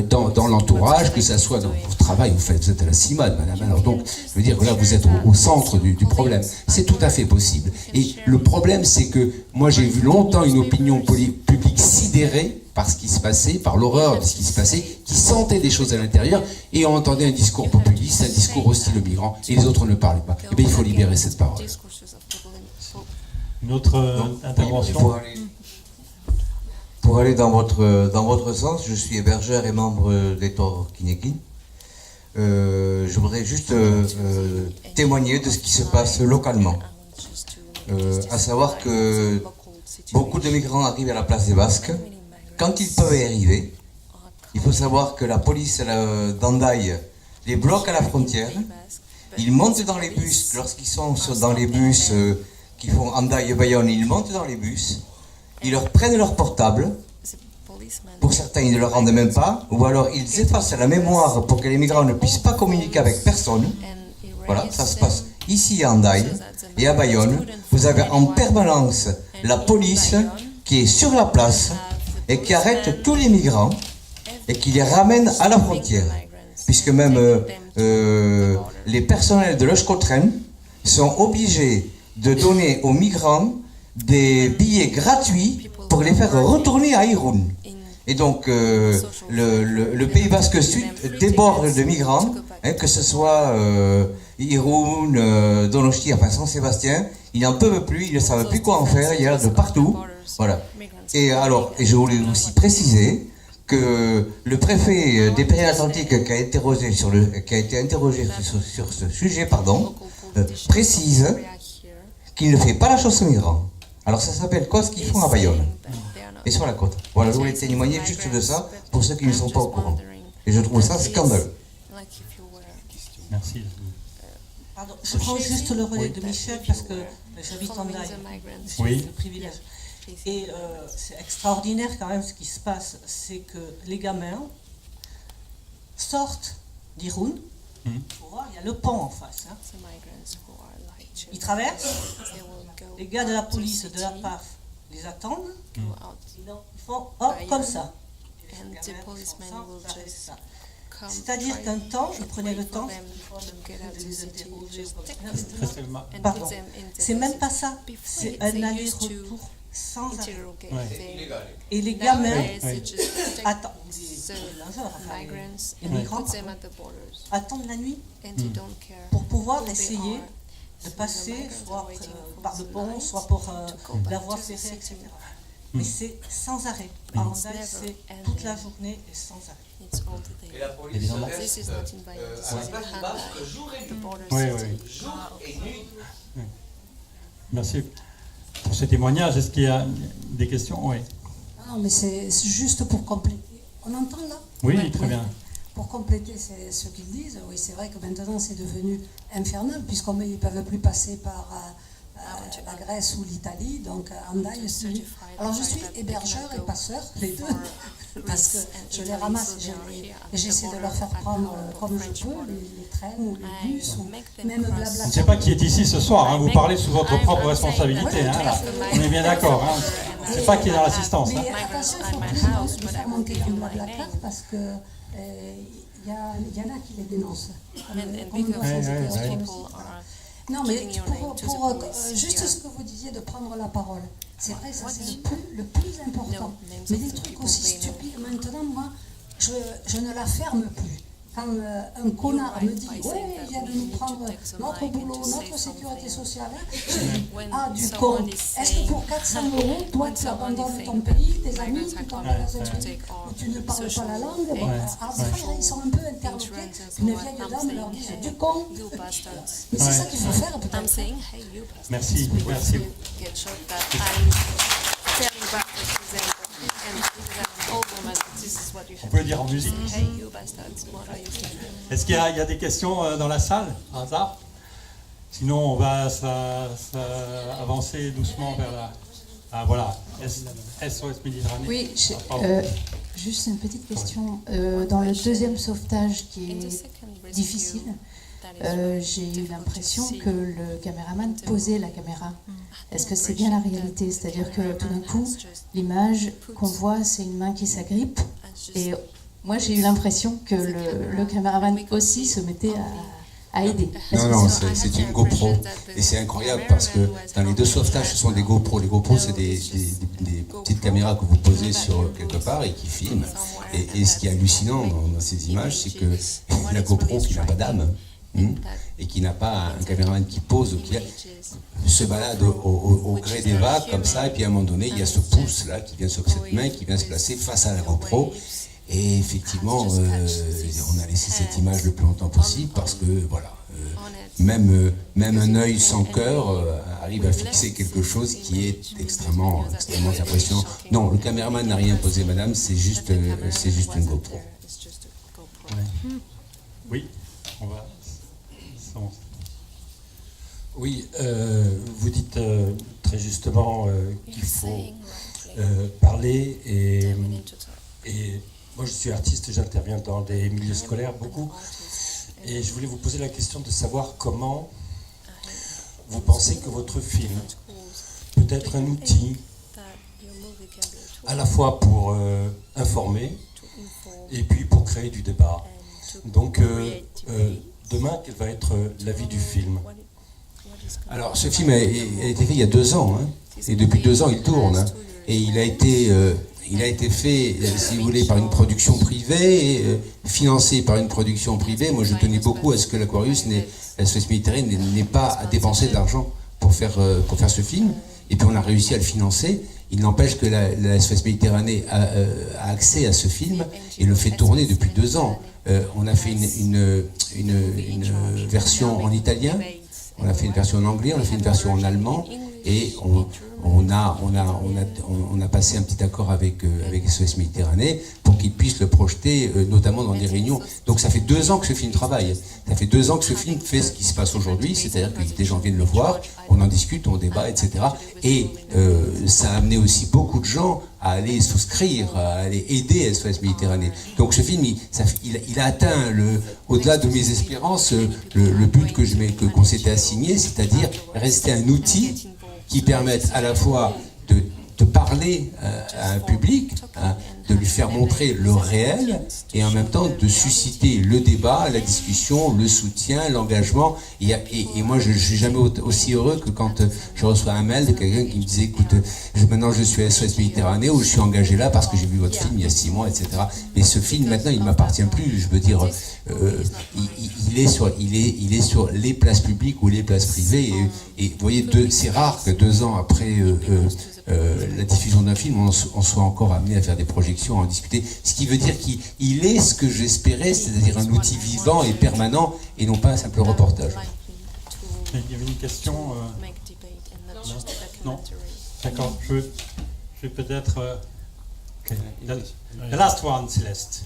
Speaker 3: dans l'entourage, que ça soit dans votre travail, vous êtes à la CIMAD, madame. Alors donc, je veux dire que là, vous êtes au centre du problème. C'est tout à fait possible. Et le problème, c'est que moi, j'ai vu longtemps une opinion publique sidérée par ce qui se passait, par l'horreur de ce qui se passait, qui sentait des choses à l'intérieur, et on entendait un discours populiste, un discours hostile aux migrants, et les autres ne parlaient pas. Eh bien, il faut libérer cette parole.
Speaker 1: Une autre intervention.
Speaker 12: Pour aller dans votre sens, je suis hébergeur et membre des Torts Kinekin. Je voudrais juste témoigner de ce qui se passe localement. À savoir que beaucoup de migrants arrivent à la place des Basques. Quand ils peuvent y arriver, il faut savoir que la police d'Andaï les bloque à la frontière. Ils montent dans les bus, lorsqu'ils sont dans les bus qui font Andaï et Bayonne, ils montent dans les bus, ils leur prennent leur portable. Pour certains, ils ne le rendent même pas, ou alors ils effacent la mémoire pour que les migrants ne puissent pas communiquer avec personne. Voilà, ça se passe ici à Andaï et à Bayonne. Vous avez en permanence la police qui est sur la place et qui arrête tous les migrants et qui les ramène à la frontière. Puisque même les personnels de l'Euskotren sont obligés de donner aux migrants des billets gratuits pour les faire retourner à Irun. Et donc, le Pays Basque Sud déborde de migrants, hein, que ce soit Irun, Donosti, enfin Saint-Sébastien, ils n'en peuvent plus, ils ne savent plus quoi en faire, il y en a de partout. Voilà. Et alors, et je voulais aussi préciser que le préfet des Pyrénées-Atlantiques qui a été interrogé sur ce sujet, précise qu'il ne fait pas la chasse aux migrants. Alors ça s'appelle quoi ce qu'ils font à Bayonne et sur la côte. Voilà, je voulais témoigner juste de ça pour ceux qui ne sont pas au courant. Et je trouve ça scandaleux.
Speaker 1: Merci.
Speaker 10: Pardon, je prends juste le relais de Michel parce que j'habite en Daï.
Speaker 1: Oui.
Speaker 10: C'est le privilège. Et c'est extraordinaire quand même ce qui se passe, c'est que les gamins sortent d'Irun. Faut voir, il y a le pont en face. Hein. Ils traversent. Les gars de la police, de la PAF, les attendent. Ils font hop comme ça. C'est-à-dire qu'un temps, ils prenaient le temps de les interroger. Pardon, c'est même pas ça. C'est un aller-retour sans arrêt. Et les gamins attendent. Les migrants attendent la nuit pour pouvoir essayer de passer soit par le pont, soit pour la voie ferrée, etc. Mais c'est sans arrêt. En Andaï, c'est toute la journée et sans arrêt.
Speaker 12: Et la police reste à la place du Basque jour et nuit.
Speaker 1: Oui.
Speaker 12: Jour et nuit.
Speaker 1: Merci pour ce témoignage. Est-ce qu'il y a des questions? Oui.
Speaker 13: Non, mais c'est juste pour compléter. On entend là?
Speaker 1: Oui, très bien.
Speaker 13: Pour compléter ce qu'ils disent, oui, c'est vrai que maintenant c'est devenu infernal, puisqu'ils ne peuvent plus passer par la Grèce ou l'Italie, donc Andaï aussi. Alors je suis hébergeur et passeur, les deux, parce que je les ramasse et j'essaie de leur faire prendre comme je peux les trains ou les bus, ou même blabla.
Speaker 1: Je ne sais pas qui est ici ce soir, hein. Vous parlez sous votre propre responsabilité. Hein, là. On est bien d'accord. Hein. Je ne sais pas qui est dans l'assistance.
Speaker 13: Mais attention, il ne faut plus faire monter du blabla parce que il y en a qui les dénoncent. Non, mais pour juste ce que vous disiez de prendre la parole, c'est vrai, ça c'est le plus important. Mais des trucs aussi stupides, maintenant, moi, je ne la ferme plus. Quand un connard me dit « Ouais, il vient de nous prendre notre boulot, notre sécurité sociale », je dis « Ah, du con, est-ce que pour 400 €, toi tu abandonnes ton pays, tes amis, tu t'en vas dans un pays où tu ne parles pas la langue ?» Bon, après, ils sont un peu interloqués. Une vieille dame leur dit « Du con !» Mais c'est ça qu'il faut faire peut-être.
Speaker 1: Merci. Merci. On peut le dire en musique. Est-ce qu'il y a des questions dans la salle, par hasard? Sinon, on va avancer doucement vers la... Ah voilà, SOS Méditerranée.
Speaker 14: Oui, juste une petite question. Dans le deuxième sauvetage qui est difficile, j'ai eu l'impression que le caméraman posait la caméra. Est-ce que c'est bien la réalité? C'est-à-dire que tout d'un coup, l'image qu'on voit, c'est une main qui s'agrippe. Et moi, j'ai eu l'impression que le caméraman aussi se mettait à aider.
Speaker 3: Non, c'est une GoPro. Et c'est incroyable parce que dans les deux sauvetages, ce sont des GoPro. Les GoPro, c'est des petites caméras que vous posez sur quelque part et qui filment. Et ce qui est hallucinant dans ces images, c'est que la GoPro qui n'a pas d'âme, et qui n'a pas un caméraman qui pose ou qui se balade au gré des vagues comme ça, et puis à un moment donné, il y a ce pouce là qui vient sur cette main qui vient se placer face à la GoPro. Et effectivement, on a laissé cette image le plus longtemps possible parce que voilà, même un œil sans cœur arrive à fixer quelque chose qui est extrêmement impressionnant. Non, le caméraman n'a rien posé, madame, c'est juste une GoPro.
Speaker 1: Ouais. Oui, on va.
Speaker 15: Oui, vous dites très justement qu'il faut parler et moi je suis artiste, j'interviens dans des milieux scolaires beaucoup et je voulais vous poser la question de savoir comment vous pensez que votre film peut être un outil à la fois pour informer et puis pour créer du débat. Donc demain, quel va être l'avis du film?
Speaker 3: Alors, ce film a été fait il y a 2 ans, hein, et depuis 2 ans, il tourne. Hein, et il a été fait, si vous voulez, par une production privée, financé par une production privée. Moi, je tenais beaucoup à ce que l'Aquarius, la SOS Méditerranée, n'ait pas à dépenser de l'argent pour faire ce film. Et puis, on a réussi à le financer. Il n'empêche que la SOS Méditerranée a accès à ce film et le fait tourner depuis 2 ans. On a fait une version en italien, on a fait une version en anglais, on a fait une version en allemand, et on a passé un petit accord avec SOS Méditerranée pour qu'ils puissent le projeter, notamment dans des réunions. Donc ça fait 2 ans que ce film travaille. Ça fait 2 ans que ce film fait ce qui se passe aujourd'hui, c'est-à-dire que des gens viennent le voir, on en discute, on débat, etc. Et ça a amené aussi beaucoup de gens à aller souscrire, à aller aider SOS Méditerranée. Donc ce film, il a atteint, au-delà de mes espérances, le but qu'on s'était assigné, c'est-à-dire rester un outil qui permette à la fois de parler à un public, hein, de lui faire montrer le réel, et en même temps de susciter le débat, la discussion, le soutien, l'engagement. Et moi, je ne suis jamais aussi heureux que quand je reçois un mail de quelqu'un qui me disait, écoute, maintenant je suis à SOS Méditerranée, ou je suis engagé là parce que j'ai vu votre film il y a 6 mois, etc. Mais ce film, maintenant, il ne m'appartient plus. Je veux dire, il est sur les places publiques ou les places privées. Et vous voyez, c'est rare que 2 ans après la diffusion d'un film, on soit encore amené à faire des projections, à en discuter. Ce qui veut dire qu'il est ce que j'espérais, c'est-à-dire un outil vivant et permanent, et non pas un simple reportage.
Speaker 1: Il y avait une question. Non. D'accord. Je vais peut-être. The last one, Céleste.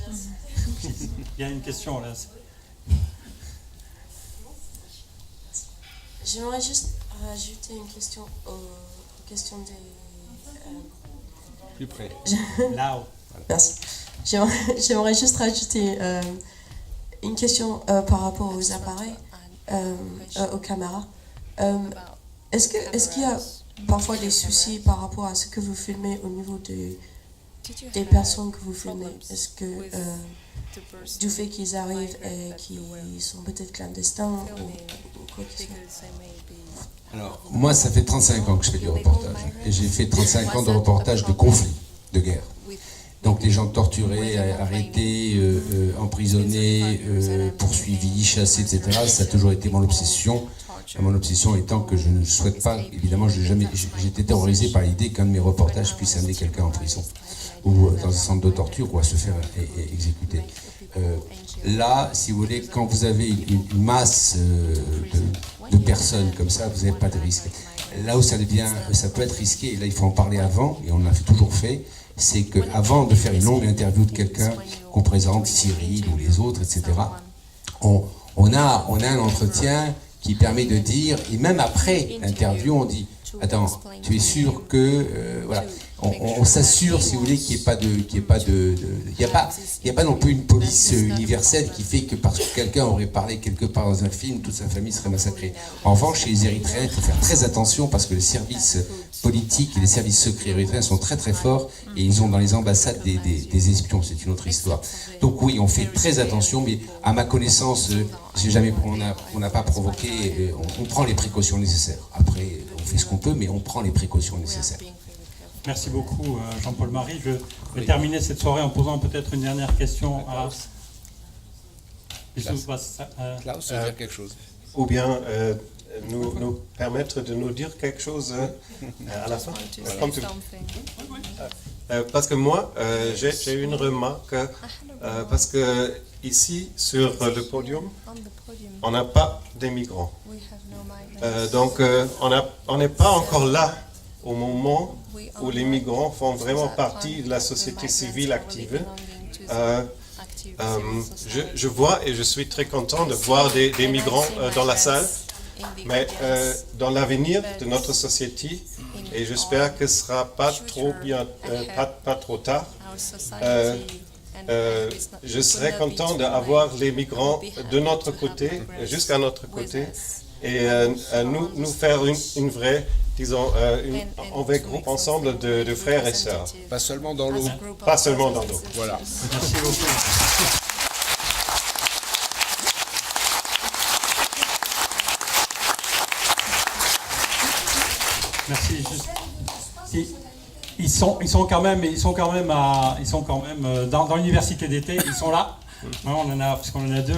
Speaker 1: Il y a une question là.
Speaker 16: J'aimerais juste rajouter une question aux questions des.
Speaker 3: Plus près.
Speaker 16: Là. Merci. J'aimerais juste rajouter une question par rapport aux appareils, aux caméras. Est-ce qu'il y a parfois des soucis par rapport à ce que vous filmez au niveau des personnes que vous filmez? Est-ce que du fait qu'ils arrivent et qu'ils sont peut-être clandestins ou quoi que ce soit?
Speaker 3: Alors, moi, ça fait 35 ans que je fais du reportage. Et j'ai fait 35 ans de reportage de conflits, de guerre. Donc, les gens torturés, arrêtés, emprisonnés, poursuivis, chassés, etc. Ça a toujours été mon obsession. Mon obsession étant que je ne souhaite pas, évidemment, j'ai été terrorisé par l'idée qu'un de mes reportages puisse amener quelqu'un en prison ou dans un centre de torture ou à se faire exécuter. Là, si vous voulez, quand vous avez une masse de personnes comme ça, vous n'avez pas de risque. Là où ça peut être risqué, et là il faut en parler avant, et on l'a toujours fait, c'est qu'avant de faire une longue interview de quelqu'un qu'on présente, Cyril ou les autres, etc., on a un entretien qui permet de dire, et même après l'interview, on dit, attends, tu es sûr que voilà, on s'assure, si vous voulez, qu'il n'y ait pas non plus une police universelle qui fait que parce que quelqu'un aurait parlé quelque part dans un film, toute sa famille serait massacrée. En revanche, chez les Érythréens, il faut faire très attention parce que les services politiques et les services secrets érythréens sont très très forts et ils ont dans les ambassades des espions. C'est une autre histoire. Donc oui, on fait très attention, mais à ma connaissance, on n'a pas provoqué. On prend les précautions nécessaires. Après, on fait ce qu'on peut, mais on prend les précautions nécessaires.
Speaker 1: Merci beaucoup, Jean-Paul Marie. Je vais terminer cette soirée en posant peut-être une dernière question à
Speaker 9: Klaus, tu veux dire quelque chose?
Speaker 2: Ou bien nous permettre de nous dire quelque chose à la fin, comme tu veux. Parce que moi, j'ai une remarque, parce que ici, sur le podium, on n'a pas des migrants. Donc, on n'est pas encore là au moment où les migrants font vraiment partie de la société civile active. Je vois et je suis très content de voir des migrants dans la salle, mais dans l'avenir de notre société, et j'espère que ce ne sera pas trop, pas trop tard, je serai content d'avoir les migrants de notre côté, jusqu'à notre côté, et nous faire une vraie, disons, un vrai groupe ensemble de frères et sœurs.
Speaker 9: Pas seulement dans l'eau.
Speaker 2: Pas seulement dans l'eau.
Speaker 9: Voilà.
Speaker 1: Merci beaucoup. Merci. Ils sont quand même dans l'université d'été. Ils sont là. Parce qu'on en a deux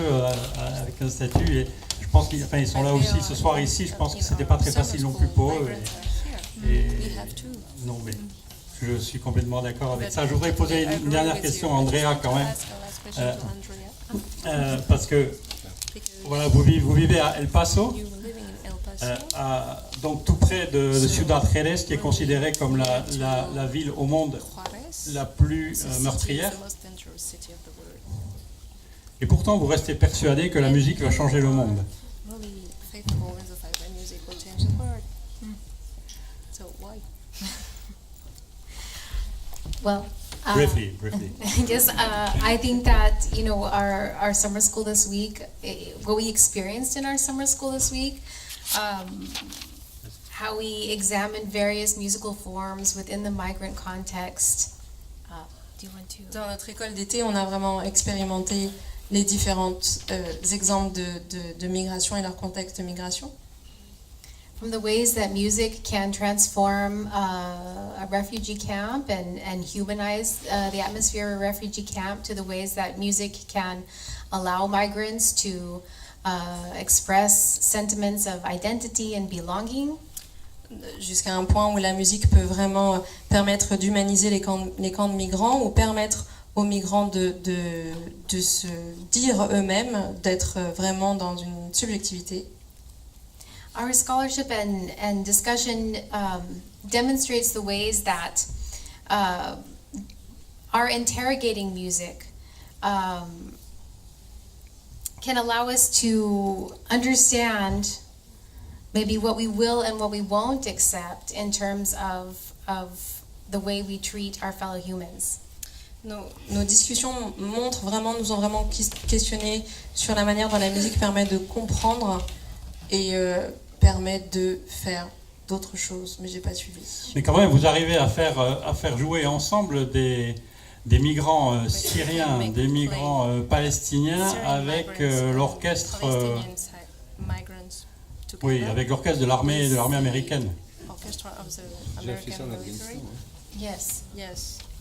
Speaker 1: avec un statut. Et je pense qu'ils sont là aussi ce soir ici. Je pense que c'était pas très facile non plus pour eux. Non, mais je suis complètement d'accord avec ça. Je voudrais poser une dernière question à Andrea quand même, parce que voilà, vous vivez à El Paso. Donc tout près de Ciudad Juárez, qui est considérée comme la ville au monde la plus meurtrière. Et pourtant, vous restez persuadé que la musique va changer le monde.
Speaker 7: Well,
Speaker 1: briefly.
Speaker 7: Yes, I think that, you know, our summer school this week, what we experienced in our summer school this week, how we examined various musical forms within the migrant context. Do you want to?
Speaker 5: Dans notre école d'été, on a vraiment expérimenté les différents exemples de migration et leur contexte de migration.
Speaker 7: From the ways that music can transform a refugee camp and humanize the atmosphere of a refugee camp, to the ways that music can allow migrants to express sentiments of identity and belonging.
Speaker 5: Jusqu'à un point où la musique peut vraiment permettre d'humaniser les camps de migrants, ou permettre aux migrants de se dire eux-mêmes, d'être vraiment dans une subjectivité.
Speaker 7: Our scholarship and discussion demonstrates the ways that our interrogating music can allow us to understand maybe what we will and what we won't accept in terms of the way we treat our fellow humans.
Speaker 5: Nos discussions nous ont vraiment questionné sur la manière dont la musique permet de comprendre et permet de faire d'autres choses, mais j'ai pas suivi.
Speaker 1: Mais quand même, vous arrivez à faire jouer ensemble des migrants syriens, des migrants palestiniens avec l'orchestre. Oui, avec l'orchestre de l'armée américaine.
Speaker 9: J'ai fait ça en Afghanistan.
Speaker 7: Yes.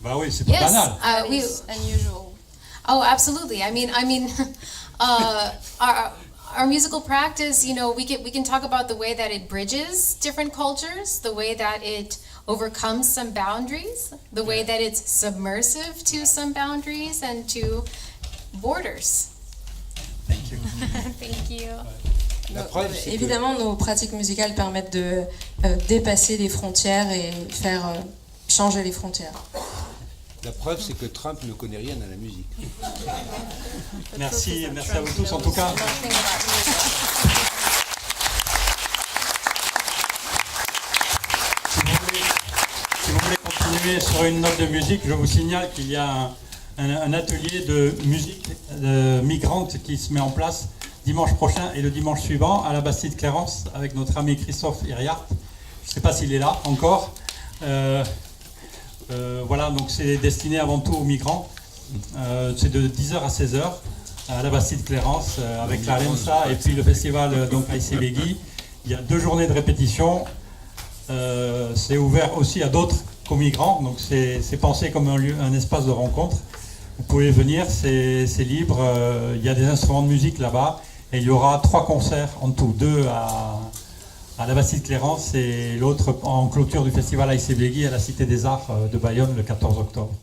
Speaker 1: Bah oui, c'est pas banal.
Speaker 7: Unusual. Oh, absolutely. I mean, our musical practice, you know, we can talk about the way that it bridges different cultures, the way that it overcomes some boundaries, the way that it's submersive to some boundaries and to borders.
Speaker 1: Thank you.
Speaker 7: Thank you.
Speaker 5: Évidemment, nos pratiques musicales permettent de dépasser les frontières et faire changer les frontières.
Speaker 9: La preuve, c'est que Trump ne connaît rien à la musique.
Speaker 1: Merci à vous tous en tout cas. continuer sur une note de musique, je vous signale qu'il y a un atelier de musique migrante qui se met en place dimanche prochain et le dimanche suivant à la Bastide Clérance avec notre ami Christophe Hiriart. Je ne sais pas s'il est là encore. Voilà, donc c'est destiné avant tout aux migrants. C'est de 10h à 16h à la Bastide Clérance avec la REMSA et puis le festival donc ICBGI. Il y a 2 journées de répétition. C'est ouvert aussi à d'autres qu'aux migrants, donc c'est pensé comme un espace de rencontre. Vous pouvez venir, c'est libre. Il y a des instruments de musique là-bas et il y aura 3 concerts en tout, 2 à la Bastide Clérance et l'autre en clôture du festival ICBGI à la Cité des Arts de Bayonne le 14 octobre.